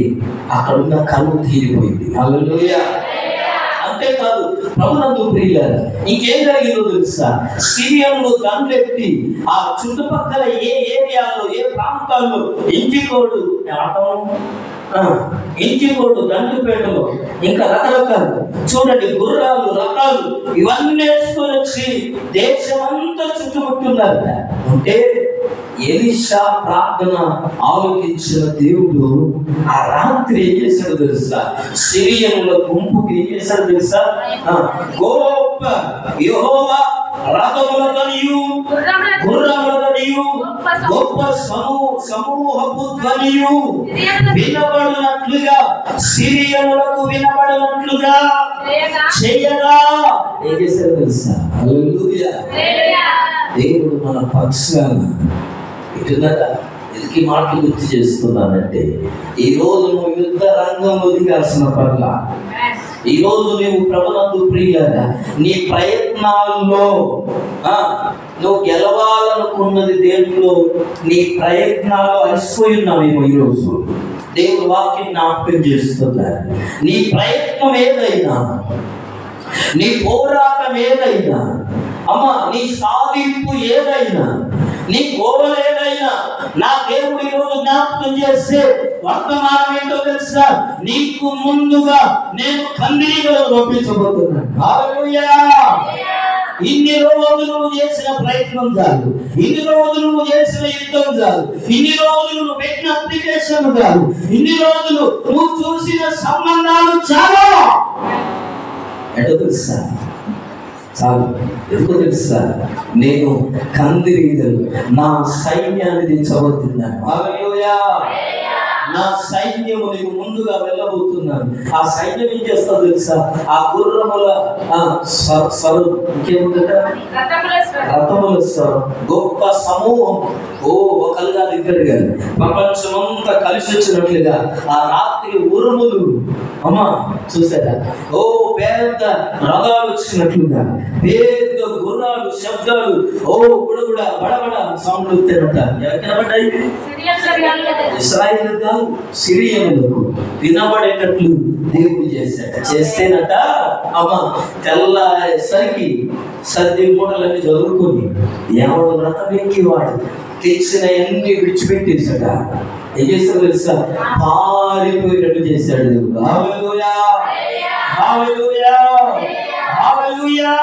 అక్కడున్న కరువు తీరిపోయింది. హల్లెలూయా. అంతేకాదు ప్రభునందు ప్రియులారా ఇంకేం జరిగిందో తెలుసా, సిరియన్లు దండెత్తి ఆ చుట్టుపక్కల ఏ ఏరియాలో ఏ ప్రాంతాల్లో ఇంటికోడు దండుపేటలో ఇంకా రకరకాలు చూడండి గుర్రాలు రకాలు ఇవన్నీ వేసుకొని వచ్చి దేశమంతా చుట్టుముట్టున్నారు. అంటే ఎలీషా ప్రార్థన ఆలోచించిన దేవుడు ఆ రాత్రి ఏం చేశాడు తెలుసా, సిరియనుల గుంపుకి ఏం చేశాడు తెలుసా, గొప్ప యెహోవా రథములతోనియు గుర్రములతోనియు గొప్ప సమూహపు ధ్వనియు వినబడినట్లుగా సిరియనులకు వినబడినట్లుగా చేయగా ఏం చేశాడు తెలుసా. హల్లెలూయా. దేవుడు మన పక్షాన ఇటున్నదా. ఎందుకు మాటలు గుర్తు చేస్తున్నానంటే, ఈ రోజు నువ్వు యుద్ధ రంగంలో దిగాల్సిన పట్ల, ఈ రోజు నువ్వు ప్రభునందు ప్రియులారా నీ ప్రయత్నాల్లో నువ్వు గెలవాలనుకున్నది దేంట్లో నీ ప్రయత్నాలు అలసిపోయి ఉన్నావేమో ఈరోజు దేవుడు వాక్యం జ్ఞాపకం చేస్తున్నారు. నీ ప్రయత్నం ఏదైనా, నీ పోరాటం ఏదైనా, అమ్మా నీ సాధింపు ఏదైనా, నీ గోల్ ఏదైనా, నా దేవుడు ఈరోజు జ్ఞాపకం చేస్తే వర్తమానం ఏంటో తెలుసా, నీకు ముందుగా నేను కందిరీగలు పంపించబోతున్నాను. హల్లెలూయా. ఇన్ని రోజులు నువ్వు చేసిన ప్రయత్నం చాలు, ఇన్ని రోజులు నువ్వు చేసిన యుద్ధం చాలు, ఇన్ని రోజులు నువ్వు పెట్టిన అప్లికేషన్ చాలు, ఇన్ని రోజులు నువ్వు చూసిన సంబంధాలు చాలు. ఎటో తెలుసా, చాలు. ఎందుకు తెలుసా, నేను కందిరీగలు నా సైన్యాన్ని దించబోతున్నాను. హల్లెలూయా. నా సైన్యము నీకు ముందుగా వెళ్ళబోతున్నాను. ఆ సైన్యం ఏం చేస్తావు తెలుసా, ఆ గుర్రముల రథముల స్వరం గొప్ప సమూహం. ఒకరుగా ఇద్దరు కాదు, ప్రపంచమంతా కలిసి వచ్చినట్లుగా ఆ రాత్రి ఉరుములు, అమ్మా చూసారా, పెద్ద రథాలు వచ్చినట్లుగా పెద్ద గుర్రాలు శబ్దాలు, గుడగుడ బడబడ సౌండ్ వస్తాయంట. ఎవరికి వినబడ్డాయి? ఇశ్రాయేలు సిరియనులకు వినబడేటట్లు దేవుడు చేశాడు. చేస్తేనట అమ్మ తెల్లారేసరికి సర్ది మూటలన్నీ చదువుకొని ఎవడు వ్రతం ఎక్కివాడు తెచ్చిన అన్ని విడిచిపెట్టేశాడ. ఏం చేస్తాడు తెలుసా, పారిపోయేటట్టు చేశాడు దేవుడు. Hallelujah, hallelujah, hallelujah.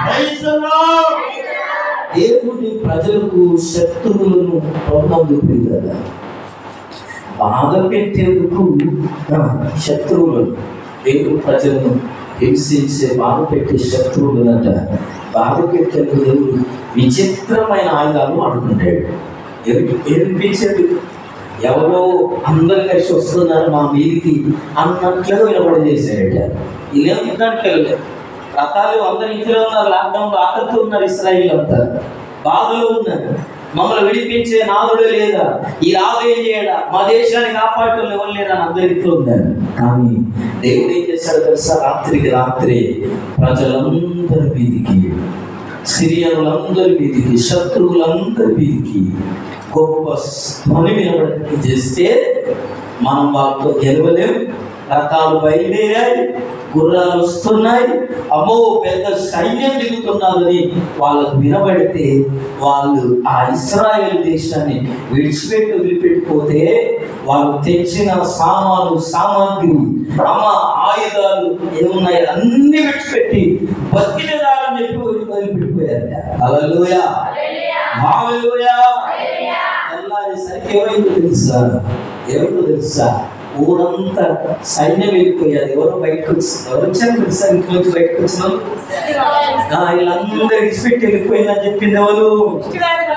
Praise the Lord. దేవుని ప్రజలకు శత్రువులను పొందొద్దు, బాధ పెట్టేందుకు శత్రువులు, దేవుడు ప్రజలను హింసించే బాధ పెట్టే శత్రువులనంట బాధ పెట్టేందుకు దేవుడు విచిత్రమైన ఆయుధాలు వాడుకుంటాడు. ఏమిపించాడు, ఎవరో అందరు కలిసి వస్తున్నారు మా మీదికి అన్నట్లుగా వినబడి చేశాడట. ఇలా ఇన్నట్లేదు, రథాలు అందరు ఇంట్లో ఉన్నారు, లాక్డౌన్లో ఆకలితో ఉన్నారు, ఇశ్రాయేలు అంతా బాధలో ఉన్నారు. మమ్మల్ని విడిపించే నాదుడే లేదా, ఈ రాజు ఏం చేయడా, మా దేశాన్ని కాపాడటం ఎవరు లేదా అని అందరితో ఉన్నారు. కానీ దేవుడు ఏం చేశాడు తెలుసా, రాత్రికి రాత్రి ప్రజలందరి మీదికి, సిరియనులందరి మీదికి, శత్రువులందరి మీదికి గొప్ప ధ్వని వినబడి చేస్తే మనం వాళ్ళతో గెలవలేం, రథాలు బయలుదేరాయి, గుర్రాలు వస్తున్నాయి, అమ్మో పెద్ద సైన్యం దిగుతున్నారని వాళ్ళకు వినబడితే వాళ్ళు ఆ ఇశ్రాయేలు దేశాన్ని వదిలిపెట్టిపోతే వాళ్ళు తెచ్చిన సామాగ్రి ఆయుధాలు ఏమున్నాయి అన్ని విడిచిపెట్టి బతికినదాలని చెప్పి వదిలిపెట్టిపోయారు. హల్లెలూయా, హల్లెలూయా. తెల్లారేసరికి ఏమైందో తెలుసా? ఊరంతా సైన్యం వెళ్ళిపోయారు. ఎవరు వచ్చారు తెలుసా? ఇంట్లోంచి బయటకు వచ్చిన వీళ్ళందరూ విడిచిపెట్టి వెళ్ళిపోయిందని చెప్పింది ఎవరు?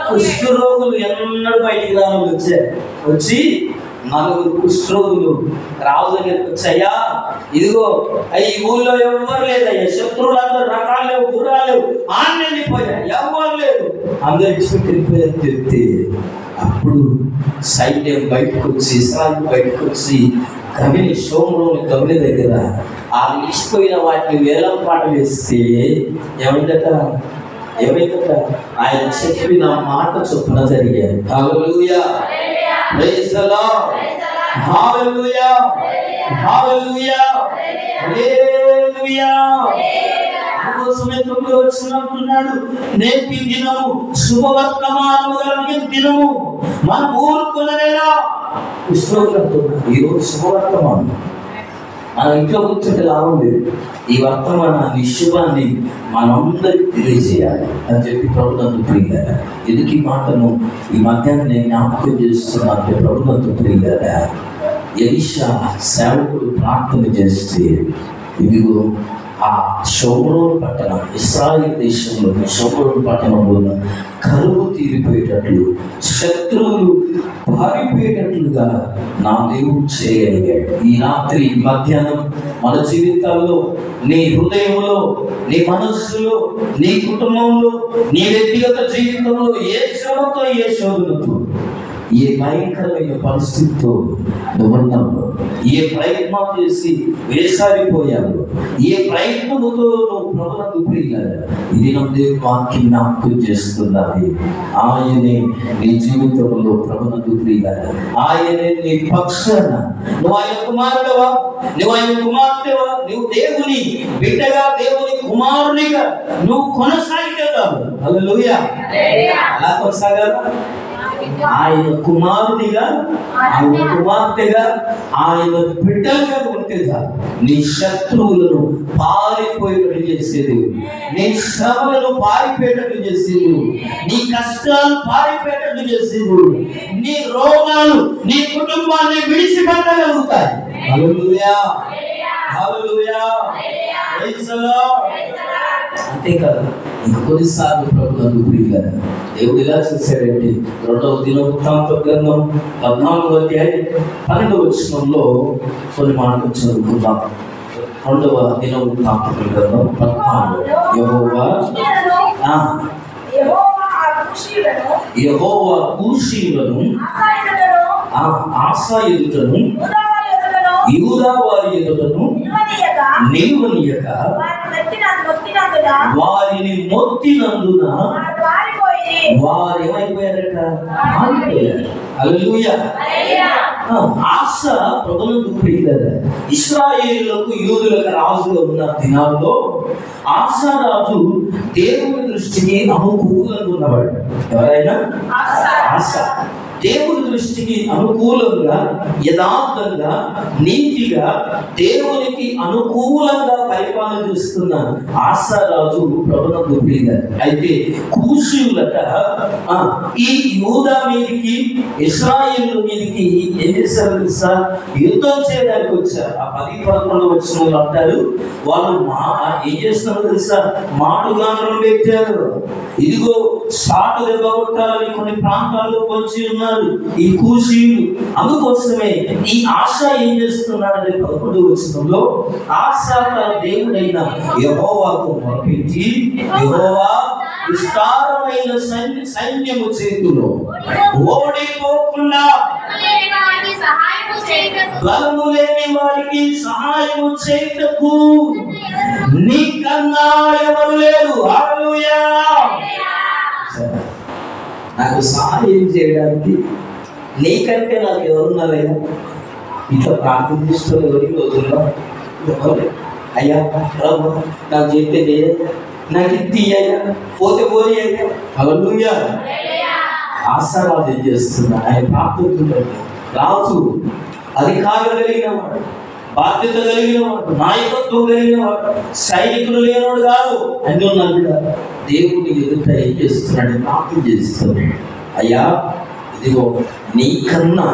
కుష్ఠరోగులు ఎన్నడూ బయటికి రావాలి వచ్చి 4 కుష్ఠరోగులు రాజు దగ్గరికి వచ్చాయా, ఇదిగో ఈ ఊళ్ళో ఎవరు లేదయ్యా, శత్రువులందరూ రకాలు లేవు, గుర్రాలు లేవు, వెళ్ళిపోయా, ఎవరు లేదు, అందరు విడిచిపెట్టి వెళ్ళిపోయారు చెప్తే అప్పుడు సైన్యం బయటకు వచ్చి ఇశ్రాయేలు బయటకు వచ్చి గవిని దగ్గర ఆ నిలిచిపోయిన వాటిని వేలం పాట వేస్తే ఏమైందట ఆయన చెప్పిన మాట చొప్పున జరిగాయి. హల్లెలూయా, praise the Lord, hallelujah, hallelujah, హల్లెలూయా. వచ్చినట్టున్నాడు, నేటి దినము శుభవర్తమానము కలిగిన దినము, మన ఊరుకునేలా ఈరోజు శుభవర్తమానం. మన ఇంట్లో కూర్చుంటే లాభం లేదు. ఈ వర్తమానాన్ని శుభాన్ని మనందరికి తెలియజేయాలి అని చెప్పి ప్రభుత్వం ప్రియులారా, ఎందుకు ఈ మాటను ఈ మధ్యాహ్నం నేను జ్ఞాపకం చేస్తున్నా అంటే ప్రభుత్వం ప్రియులారా, ఎలీషా సేవకుడు ప్రార్థన చేస్తే ఇదిగో ఆ షోమ్రోను పట్టణం, ఇశ్రాయేలు దేశంలోని షోమ్రోను పట్టణంలో కరువు తీరిపోయేటట్లు, శత్రువులు పారిపోయేటట్లుగా నా దేవుడు చేయగలిగాడు. ఈ రాత్రి మధ్యాహ్నం మన జీవితాల్లో, నీ హృదయంలో, నీ మనస్సులో, నీ కుటుంబంలో, నీ వ్యక్తిగత జీవితంలో ఏ శ్రమతో, ఏ శోధనతో, ఏ భయంకరమైన పరిస్థితితో నువ్వున్నావు, ఏ ప్రయత్నం చేసి వేసారిపోయావు, ఏ ప్రయత్నముతో నువ్వు ప్రభువును ప్రియులారా, ఇది నా దేవుని వాక్యం జ్ఞాపకం చేస్తున్నది. ఆయనే నీ జీవితంలో ప్రభువును ప్రియులారా, ఆయనే నీ పక్షాన. నువ్వు ఆయన కుమారుడవా, నువ్వు ఆయన కుమార్తెవా, నువ్వు దేవుని బిడ్డగా, దేవుని కుమారునిగా నువ్వు కొనసాగగలవు. హల్లెలూయా, అలా కొనసాగాలి. ఆయన కుమారునిగా, ఆయన కుమార్తెగా, ఆయన బిడ్డలుగా ఉంటే నీ శత్రువులను పారిపోయేటట్టు చేసేది, నీ శ్రమలను పారిపోయేటట్టు చేసేది, నీ కష్టాలు పారిపోయేటట్టు చేసేది, నీ రోగాలు నీ కుటుంబాన్ని విడిచిపెట్టగలుగుతాయి. హల్లెలూయా, హల్లెలూయా, ప్రైజ్ ది లార్డ్. అంతేకాదు, ఇంకొన్నిసార్లు ప్రభువును ప్రియులారా, దేవుడు ఎలా చేశాడంటే 2వ దినవృత్తాంత గ్రంథం 14వ అధ్యాయం 12వ వచనంలో కొన్ని మాటలు చదువుకుందాం. 2వ దినవృత్తాంత గ్రంథం 14. యెహోవా కూషీయులను ఆసా ఎదుటను యూదా వారి ఎదుటను నిలువనీయక వారిని మొత్తినందున వారు ఏమైపోయారట? మారిపోయారు. హల్లెలూయా. ఆస ప్రభువును ప్రియులారా, ఇశ్రాయేలులకు యూదులకు రాజుగా ఉన్న దినాల్లో ఆసా రాజు దేవుని దృష్టికి అనుకూలంగా ఉన్నవాడు. ఎవరైనా ఆసా దేవుని దృష్టికి అనుకూలంగా, యథార్థంగా, నీతిగా, దేవునికి అనుకూలంగా పరిపాలన చేస్తున్న ఆసారాజు ప్రభువును ప్రియులారా. అయితే కూషీయులట ఈ యూదా మీదికి, ఇశ్రాయేలు మీదికి ఏం చేశారు తెలుసా? యుద్ధం చేయడానికి వచ్చారు. ఆ 10-11 వచనంలో అంటారు, వాళ్ళు ఏం చేస్తున్నారు తెలుసా? మాటుగాండ్రం పెట్టారు. ఇదిగో సాటు దెబ్బ కొట్టాలని కొన్ని ప్రాంతాల్లో వచ్చి ఉన్నారు ఈ కూషీయులు. అందుకోసమే ఈ ఆశ ఏం చేస్తున్నాడని 11వ వచనంలో ఆశ తన దేవుడైన యెహోవాకు మొరపెట్టి, యెహోవా విస్తారమైన సైన్యము చేతిలో ఓడిపోకుండా బలము లేని వారికి సహాయము చేయుటకు నీకన్నా ఎవరు లేరు. హల్లెలూయా. నాకు సహాయం చేయడానికి నీకంటే నాకు ఎవరున్నారైనా? ఇట్లా ప్రార్థిస్తూ ఎవరికి రోజుల్లో ఎవరు అయ్యా ప్రభు నాకు చేస్తే చేయ, నాకు ఇది అయ్యా, పోతే పోయి అయ్యా. హల్లెలూయా. ఆశీర్వాదం చేస్తున్నా. ఆయన ప్రార్థిస్తున్నాడు. రాజు అధికారులు కలిగిన వాడు, బాధ్యత కలిగిన వాడు, నాయకత్వం కలిగిన వాడు, సైనికులు లేనివాడు కాదు. అన్నీ ఉన్నాడు. దేవుని ఎదుట ఏం చేస్తున్నాడు? ప్రార్థన చేస్తున్నాడు. అయ్యా ఇదిగో నీకన్నా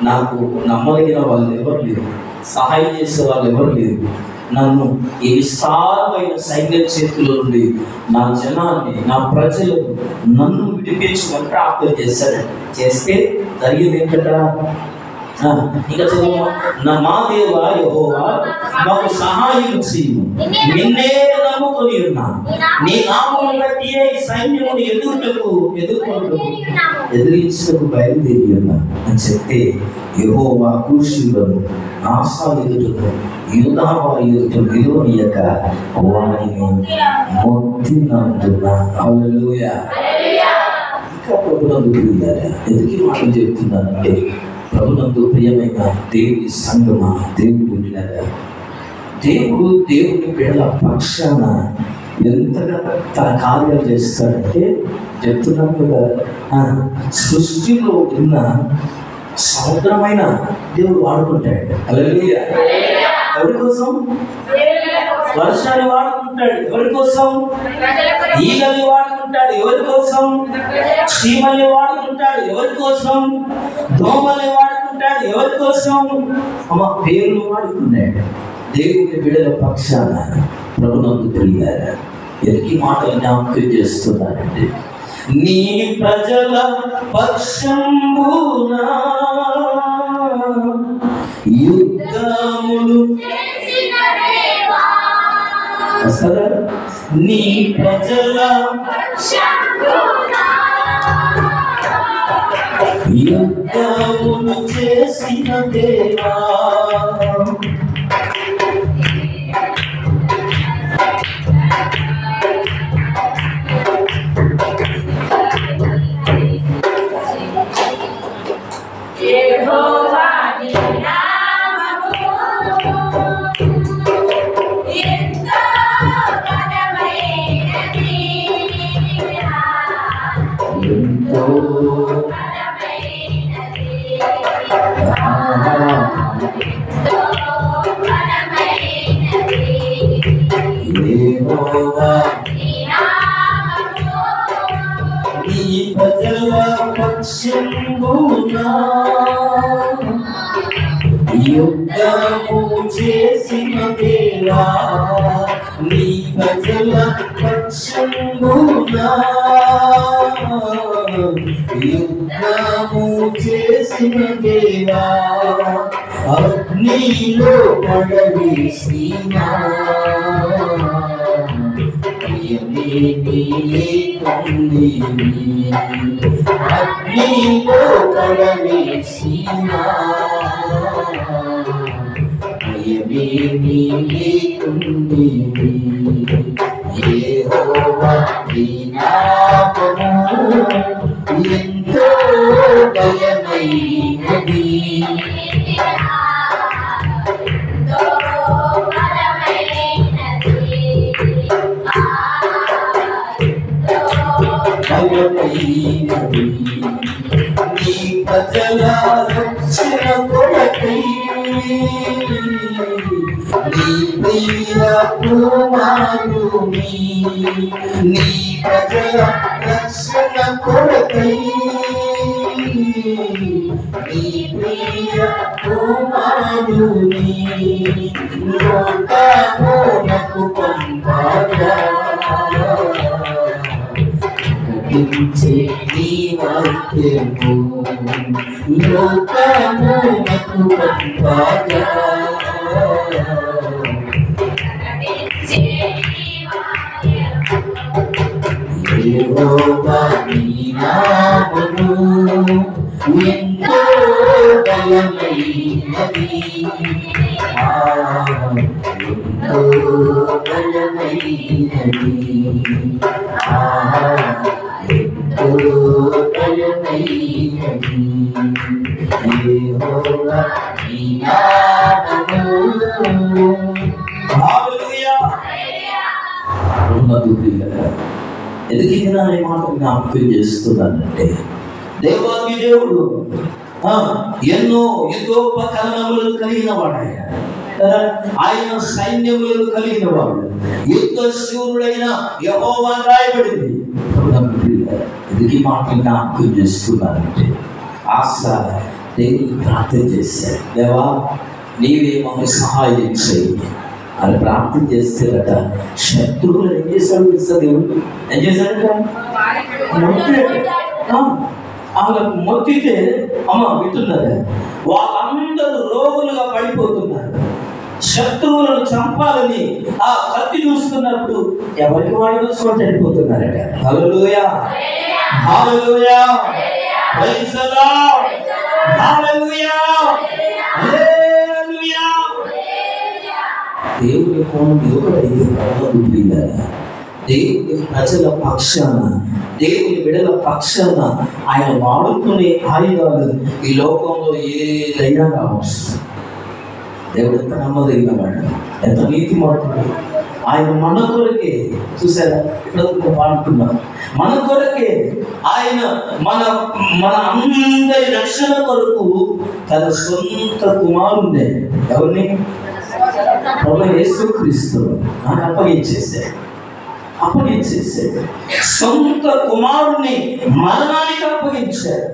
నాకు నమ్మదగిన వాళ్ళు ఎవరు లేరు, సహాయం చేసే వాళ్ళు ఎవరు లేరు. నన్ను ఈ విస్తారమైన సైన్య చేతుల నుండి నా జనాన్ని, నా ప్రజలను నన్ను విడిపించమని ప్రార్థన చేశాడు. చేస్తే జరిగింది ఏంటంటే ఇంకా చదువు, మా దేవా యెహోవా మాకు సహాయం చేయు, నిన్నే నమ్ముకొని ఉన్నాను. నీ నామమును బట్టి ఈ సైన్యమును ఎదిరించుటకు బయలుదేరి ఉన్నాను అని చెప్తే, యెహోవా కూషీయులను ఆశా ఎదుటను యూదా వారి ఎదుట నిలువనీయక వారిని మొత్తినందున. హల్లెలూయా. ఇంకా ప్రభునందు ప్రియులారా, ఎందుకు ఈ మాటలు చెప్తున్నానంటే, ప్రభునందు ప్రియమైన దేవుని సంగమా, దేవుని బిడ్డలారా, దేవుడు దేవుని బిడ్డల పక్షాన ఎంతగా తన కార్యాలు చేస్తాడంటే చెప్తున్నాం కదా. సృష్టిలో ఉన్న సముద్రమైన దేవుడు వాడుకుంటాడు. హల్లెలూయా. ఎవరి కోసం? వర్షాన్ని వాడుకుంటాడు. ఎవరి కోసం? ఈగల్ని వాడుకుంటాడు. ఎవరి కోసం? చీమల్ని వాడుకుంటాడు. ఎవరి కోసం? దోమల్ని వాడుకుంటాడు. ఎవరి కోసం? పేర్లు వాడుకున్నాడు. దేవుని బిడ్డల పక్షాన ప్రభునందు ప్రియులారా, ఎన్ని మాటలు జ్ఞాపకం చేస్తున్నారంటే, నీ ప్రజల పక్షంబునా యుద్ధములు అసలు నీ ప్రజల యుద్ధములు చేసిన దేవా, యుద్ధము చేసిన దేవా, నీ ప్రజల పక్షంబునా యుద్ధము చేసిన దేవా, అగ్నిలో పడవేసినా అగ్నిలో పడవేసినా యెహోవా నీ నామము ఎంతో బలమైనది, నీ ప్రజల రక్షణ కొరకై నీ ప్రియ కుమారుని, నీ ప్రజల రక్షణ కొరకై నీ ప్రియ కుమారుని లోకమునకు పంపగా నీ వాక్యము లోకమునకు పంపగా యెహోవా నీ నామము ఎంతో బలమైనది, ఎంతో బలమైనది, ఎంతో బలమైనది. యెహోవా నీ హల్లెలూయా. ఎందుకు ఈ మాట జ్ఞాపకం చేస్తున్నానంటే, దేవాది దేవుడు ఎన్నో యుద్ధోపకరణములు కలిగిన వాడు ఆయన సైన్యములను కలిగిన వాడు, యుద్ధ శూరుడైన యెహోవా రాయబడింది. ఎందుకు ఈ మాట జ్ఞాపకం చేస్తున్నానంటే, ఆశ దేవుడికి ప్రార్థన చేశాడు, దేవా నీవే మాకు సహాయం చేయి అని ప్రార్థన చేస్తేట శత్రువులు ఏం చేశాడు తెలుసా? దేవుడు ఏం చేశాడట? వాళ్ళకు మొత్తితే అమ్మ వింటున్నది, వాళ్ళందరూ రోగులుగా పడిపోతున్నారు. శత్రువులను చంపాలని ఆ కత్తి చూస్తున్నప్పుడు ఎవరికి వాళ్ళు చూసుకొని చనిపోతున్నారట. హల్లెలూయా, హల్లెలూయా, ప్రైజ్ ది లార్డ్, హల్లెలూయా, హల్లెలూయా. దేవుని కోణం ఒకటైతే దేవుని ప్రజల పక్షాన, దేవుని బిడ్డల పక్షాన ఆయన వాడుకునే ఆయుధాలు ఈ లోకంలో ఏదైనా కావచ్చు. దేవుడు ఎంత నమ్మదగిన వాడు, ఎంత నీతి మాట్లాడు. ఆయన మన కొరకే, చూసారా ఇప్పుడు పాడుతున్నాం, మన కొరకే ఆయన మన మన అందరి రక్షణ కొరకు తన సొంత కుమారుణ్ణి, ఎవరిని? ప్రభు యేసుక్రీస్తు అప్పగించేశాడు. సొంత కుమారుణ్ణి మరణానికి అప్పగించాడు,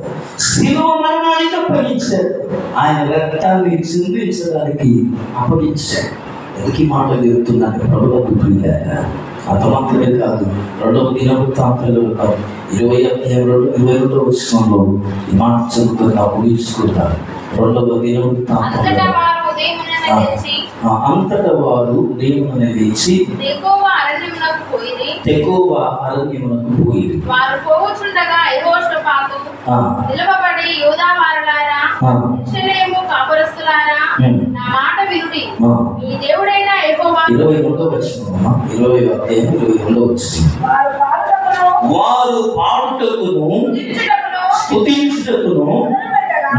శిలువ మరణానికి అప్పగించాడు, ఆయన రక్తాన్ని చిందించడానికి అప్పగించాడు. ఎందుకు మాట చెబుతున్నాను? ప్రభువుకు ప్రియులారా, అంత మాత్రమే కాదు, 2వ దినవృత్తాంతంలో 22వ వచనంలో ఈ మాట చదువుతున్నా, ముగించుకుంటారు. 2వ దినవృత్తాంతంలో అంతటా వారు దేవుని లేచి తెకోవ అరణ్యమునకు పోయిరి. వారు పోవుచుండగా యెహోషాపాతు నిలవబడి, యూదావారులారా, యెరూషలేము కాపురస్తులారా, నా మాట వినుడి, మీ దేవుడైన యెహోవా. 22వ వచనం, 20వ అధ్యాయం 22వ వచనం. వారు పాడుటకును స్తుతించుటకును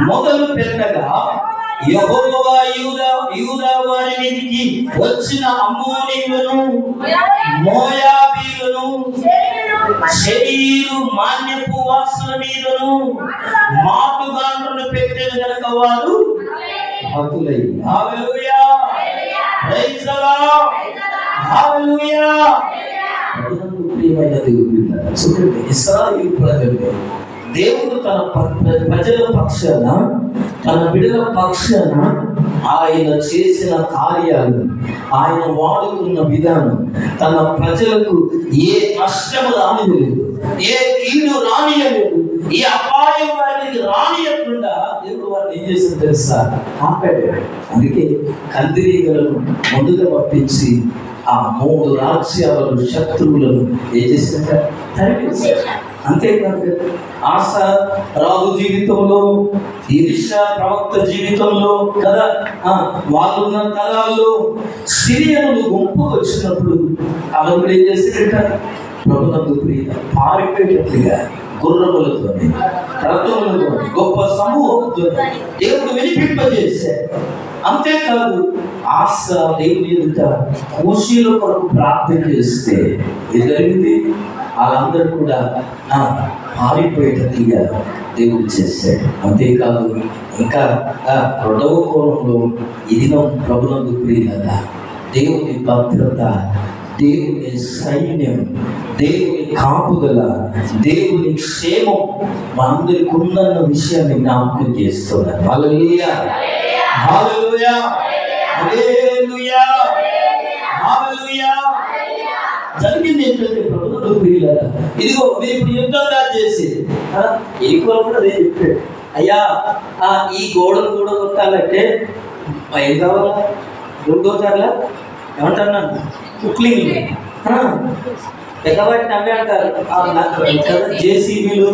మొదలు పెట్టగా యెహోవా యూదా వారి మీదికి వచ్చిన అమ్మోనీయులను, మోయాబీయులను, శరీరు మాన్యపు వాసుల మీదను మాటుగాండ్రులు పెట్టెను గనుక వారు హతులై. హల్లెలూయా, ప్రైజ్ ది లార్డ్, హల్లెలూయా. ప్రియమైన దేవుని చూడండి, ఇశ్రాయేలు ప్రజలు దేవుడు తన ప్రజల పక్షాన, తన బిడ్డల పక్షాన ఆయన చేసిన కార్యాలు, ఆయన వాడుకున్న విధానం, తన ప్రజలకు ఏ నష్టము రానియలేదు, ఏ కీడు రానియలేదు, ఏ అపాయం వారికి రానియకుండా దేవుడు వారిని ఏం చేసిన తెలుసా? ఆపాడు. అందుకే కందిరీగలను ముందుగా పంపించి ఆ 3 రాజ్యాలను, శత్రువులను ఏం చేసినట్ట? తరిమేశారు. అంతేకాదు, ఆశ రాజు జీవితంలో, ఎలీషా ప్రవక్త జీవితంలో కదా, వాళ్ళున్న తరాల్లో సిరియనులు గుంపుకు వచ్చినప్పుడు వాళ్ళు ఏం చేసేట? ప్రభువుకు ప్రియ పారిపోయేటట్లుగా గుర్రములతోని, రథములతోని, గొప్ప సమూహంతో దేవుడు వినిపింపజేశాడు. అంతేకాదు, ఆశ దేవుని ఎదుట కూషీల కొరకు ప్రార్థన చేస్తే ఏం జరిగింది? వాళ్ళందరూ కూడా పారిపోయేటట్టుగా దేవుడు చేశాడు. అంతేకాదు, ఇంకా 2వ కోణంలో ఇది ప్రభువుకు ప్రియులారా, దేవుని భద్రత, దేవుని సైన్యం, దేవుని కాపుదల, దేవుని క్షేమం మనందరికి ఉందన్న విషయాన్ని జ్ఞాపకం చేస్తున్నారు. హల్లెలూయా, హల్లెలూయా, హల్లెలూయా, హల్లెలూయా. జరిగింది ఏంటంటే ప్రభువుకు ప్రియులారా, ఇదిగో మీరు ఇప్పుడు యుద్ధంగా చేసి ఎక్కువ కూడా అదే చెప్పాడు, అయ్యా ఈ గోడను కూడా కొట్టాలంటే ఏం కావాలా? బుల్డోజర్లా ఏమంటున్నాను, కుక్లింగ్ ఎక్కబట్టి అవే అంటారు, జేసీబీలు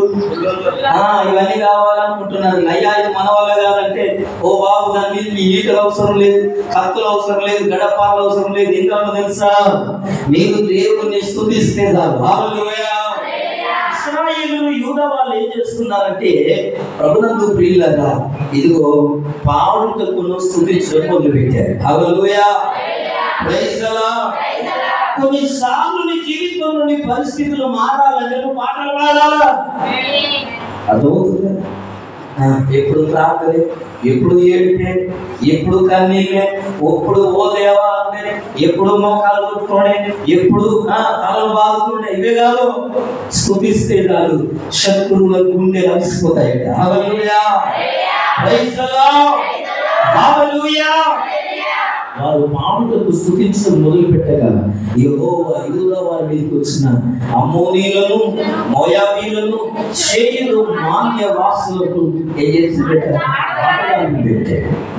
ఇవన్నీ కావాలనుకుంటున్నారు. అయ్యా ఇది మన వల్ల కాదంటే, ఓ బాబు దాని మీద మీ ఈటలు అవసరం లేదు, కత్తులు అవసరం లేదు, గడపాలు అవసరం లేదు. ఇంకా తెలుసా? మీరు దేవుణ్ణి స్తుతిస్తే చాలు. హల్లెలూయా. ఇశ్రాయేలు యూదా వాళ్ళు ఏం చేస్తున్నారంటే, ప్రభునందు ప్రియులారా, ఇదిగో పాడుటకును స్తుతించడం మొదలుపెట్టారు. హల్లెలూయా, ప్రైజ్ ది లార్డ్. కొన్నిసార్లు నీ జీవితంలో నీ పరిస్థితులు మారాలంటే నువ్వు పాటలు పాడాలా? అదవుతుందా? ఎప్పుడు ప్రార్థనే, ఎప్పుడు ఏడిపే, ఎప్పుడు కన్నీళ్ళే, ఎప్పుడు ఓ దేవా అంటే, ఎప్పుడు మోకాలు కొట్టుకోండి, ఎప్పుడు తలలు బాగుతుండే. ఇవే కాదు, స్తుతిస్తే చాలు శత్రువుల గుండె అలసిపోతాయట. హల్లెలూయా, ప్రైజ్ ది లార్డ్, హల్లెలూయా. వారు పాడుటకు స్తుతించడం మొదలు పెట్టగా యెహోవా యూదా వారి మీదకి వచ్చిన అమ్మోనీయులను, మోయాబీలను, షేయులు, మాన్య వాసులకు ఏం చేసి పెట్టారు?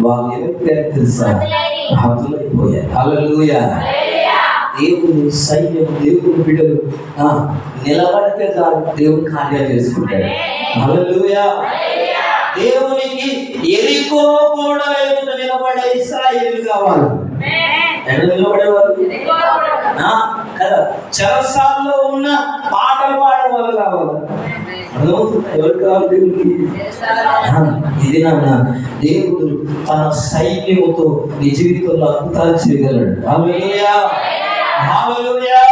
వాళ్ళు ఎవరు తెలుసా? హతులైపోయారు. హల్లెలూయా. దేవుని సైన్యం, దేవుని బిడ్డలు నిలబడితే చాలు దేవుని కార్యాలు చేసుకుంటాడు. హల్లెలూయా. దేవునికి ఎరికో కూడా ఎదుట నిలబడే ఇశ్రాయేలు కావాలి. ఎక్కడ నిలబడేవారు కదా? చెరసాల్లో ఉన్న పాటలు పాడేవాళ్ళు కావాలి. అర్థమవుతుందా? ఎవరు కావాలి దేవునికి? ఇది నాన్న, దేవుడు తన సైన్యముతో నీ జీవితంలో అద్భుతాలు చేయగలడు. హల్లెలూయా, హల్లెలూయా.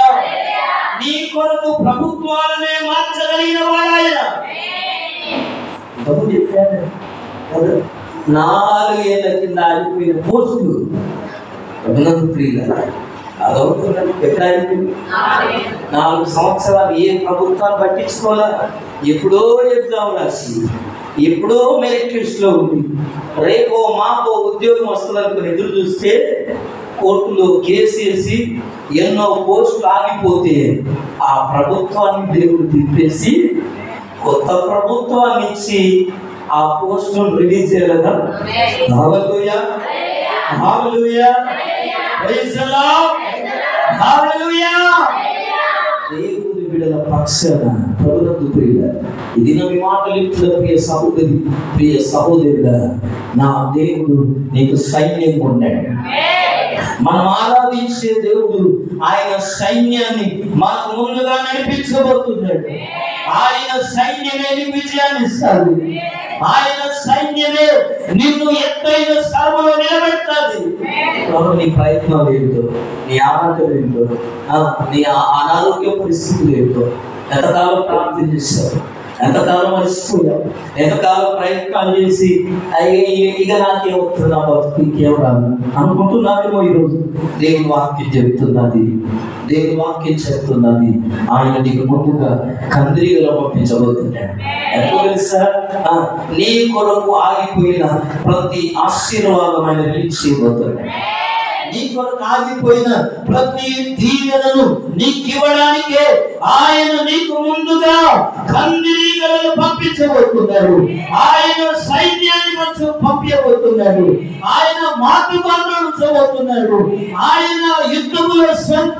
నీ కొరకు ప్రభుత్వాలనే మార్చగలిగిన వాడు ఆయన. చెప్పాను 4 ఏళ్ల కింద ఆగిపోయిన పోస్టులు అదవుతున్నది. ఎక్కడ ఆగిపోయింది? 4 సంవత్సరాలు ఏ ప్రభుత్వాలు పట్టించుకోవాలా? ఎప్పుడో ఎగ్జామ్ రాసి, ఎప్పుడో మెరిట్ లిస్ట్లో ఉంది, రేపో మాపో ఉద్యోగం వస్తుందనుకుని ఎదురు చూస్తే కోర్టులో కేసు వేసి ఎన్నో పోస్టులు ఆగిపోతే ఆ ప్రభుత్వాన్ని దేవుడు తిప్పేసి కొత్త ప్రభుత్వాన్ని ఇచ్చి ఆ పోస్టును రిలీజ్ చేయలేదా? హల్లెలూయా, హల్లెలూయా, ప్రైజ్ ది లార్డ్, హల్లెలూయా. దేవుని బిడ్డల పక్షాన ప్రభునందు ప్రియుడా, ఇది నా మాటలు ఇచ్చిన ప్రియ సహోదరి, ప్రియ సహోదరుడా, నా దేవుడు నీకు సైన్యం ఉన్నాడు. మనం ఆరాధించే దేవుడు ఆయన సైన్యాన్ని మనకు ముందుగా నడిపించబోతున్నాడు. ఆయన సైన్యమే నీకు విజయాన్ని ఇస్తాడు. ఆయన సైన్యమే నిన్ను ఎత్తైన స్థలంలో నిలబెట్టాలి. నీ ప్రయత్నాలు ఏంటో, నీ ఆరాధన ఏంటో, నీ అనారోగ్య పరిస్థితులు ఏంటో, ఎంతకాలం ప్రార్థన చేస్తావు, ఎంతకాలం మర్చిపోయావు, ఎంతకాలం ప్రయత్నాలు చేసి ఇక నాకేమవుతుంది, నా బతుకు ఇంకేం రాదు అనుకుంటున్నావేమో. ఈరోజు దేవుని వాక్యం చెప్తున్నది, దేవుని వాక్యం చెప్తున్నది, ఆయన నీకు ముందుగా కందిరీగలో పంపించబోతున్నాడు. ఎప్పుడు తెలుసా? నీ కొరకు ఆగిపోయిన ప్రతి ఆశీర్వాదమైన రిలీజ్ చేయబోతున్నాడు. నీ కొరకు ఆగిపోయిన ప్రతి దీవెనను నీకు ఇవ్వడానికే ఆయన నీకు ముందుగా కందిరీగలను పంపించబోతున్నాడు. ఆయన సైన్యాన్ని పంపించబోతున్నాడు. ఆయన మాతృకాలను ఉంచబోతున్నాడు. ఆయన యుద్ధముల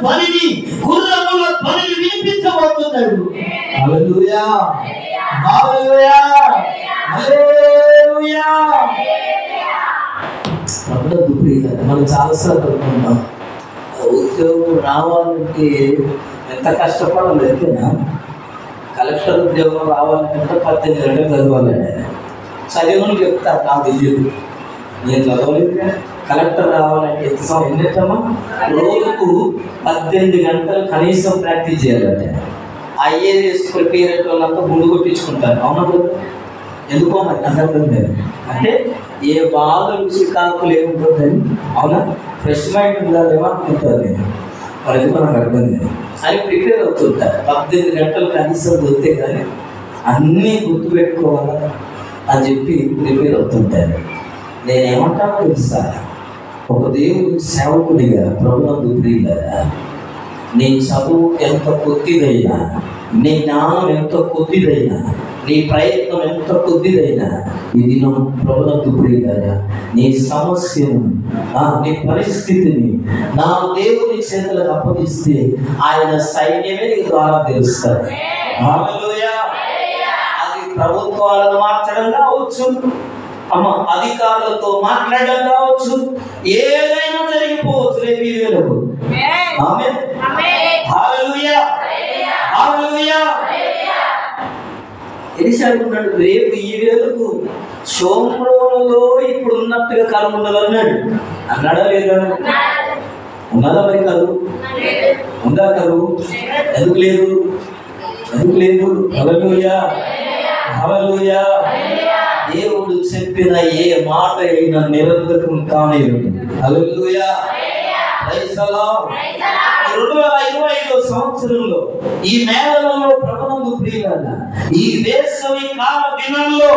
ధ్వనిని, గుర్రముల ధ్వనిని వినిపించబోతున్నాడు. హల్లెలూయా, హల్లెలూయా, హల్లెలూయా. మనం చాలాసార్లు అనుకుంటాం ఉద్యోగం రావాలంటే ఎంత కష్టపడాలి. అయితేనా కలెక్టర్ ఉద్యోగం రావాలంటే 18 గంటలు చదవాలండి. చదివని చెప్తారు, నాకు తెలియదు, నేను చదవలేదు. కలెక్టర్ రావాలంటే ఎన్నెట్టమ్మా? రోజుకు 18 గంటలు కనీసం ప్రాక్టీస్ చేయాలంటే. ఐఏఎస్ ప్రిపేర్ అయ్యే వాళ్ళంతా ముందు కొట్టించుకుంటారు. అవునా? ఎందుకో మరి నాకు అర్థం లేదు. అంటే ఏ బాధలు చికాకులు ఏముంటుందని. అవునా? ఫ్రెష్ మైండ్ ఉండాలి ఏమనుకుంటుంది మరి, ఎందుకో నాకు అర్థం లేదు. అని ప్రిపేర్ అవుతుంటారు. 18 గంటలు కనీసం దొరికితే కానీ అన్నీ గుర్తుపెట్టుకోవాలా అని చెప్పి ప్రిపేర్ అవుతుంటారు. నేనేమంటానో తెలుసా? ఒక దేవుడి సేవకుడిగా, ప్రభునందు ప్రియులారా, నీ చదువు ఎంత కొద్దిదైనా, నీ జ్ఞానం ఎంత కొద్దిదైనా, నీ ప్రయత్నం ఎంత కొద్దిదైనా, ఇది నువ్వు ప్రభునందు ప్రియులారా, నీ సమస్యను, నీ పరిస్థితిని నా దేవుని చేతులకు అప్పగిస్తే ఆయన సైన్యమే నీ ద్వారా తెలుస్తాడు. హల్లెలూయా. అది ప్రభుత్వాలను మార్చడం కావచ్చు, అధికారులతో మాట్లాడడం కావచ్చు, ఏదైనా జరిగిపోవచ్చు. రేపు ఈ వేళకు ఆమేన్, హల్లెలూయా, హల్లెలూయా. మనిషి అనుకున్నాడు రేపు ఈ వేళకు సోమరోలో ఇప్పుడు ఉన్నట్టుగా కాలం ఉండదు అన్నాడు. అన్నాడా లేదా? ఉన్నదా మరి కాదు? ఉందా కాదు? ఎందుకు లేదు? ఎందుకు లేదు? హల్లెలూయా, హల్లెలూయా. దేవుడు చెప్పిన ఏ మాట అయినా నిరంతరం కానేరు. హల్లెలూయా, ప్రైజ్ ది లార్డ్. 2025 సంవత్సరంలో ఈ మేళలలో ప్రభునందు ప్రియులారా, ఈ వేసవి కాల దినాల్లో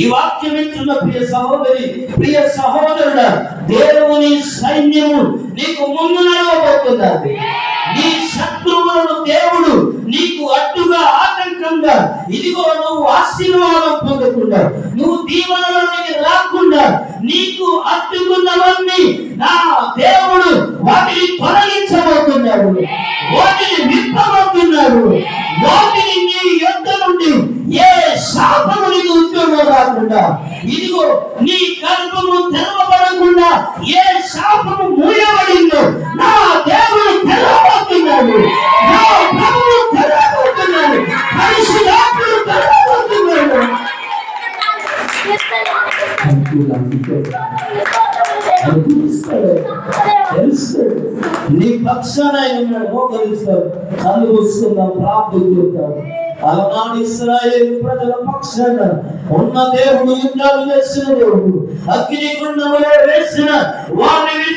ఈ వాక్యం ఇచ్చిన ప్రియ సహోదరి, ప్రియ సహోదరుడా, దేవుని సైన్యము నీకు ముందు నడవబోతున్నది. నీ శత్రువులను దేవుడు నీకు అడ్డుగా ఆటంకంగా, ఇదిగో నువ్వు ఆశీర్వాదం పొందకుండా, నువ్వు దీవెనలోనికి రాకుండా నీకు అడ్డుకున్నవన్నీ నా దేవుడు వాటిని తొలగించబోతున్నాడు, వాటిని విప్పబోతున్నాడు. వాటిని నీ యొద్ద నుండి ఏ శాపము నీకు ఉద్యోగం రాకుండా, ఇదిగో నీ గర్భము తెరవబడకుండా ఏ శాపము మూయబడిందో నా దేవుడు తెరవబోతున్నాడు. నా ప్రభువు తెరవబోతున్నాడు. పరిశుద్ధాత్ముడు తెరవబోతున్నాడు. నీ పక్షాన మోకరిస్తాడు, కళ్ళు మూసుకుందాం, ప్రార్థన చేద్దాం. అలనాడు ఇశ్రాయేలు ప్రజల పక్షాన ఉన్న దేవుడు, యుద్ధాలు చేసిన దేవుడు, అగ్నిగుండములో వేసిన వారిని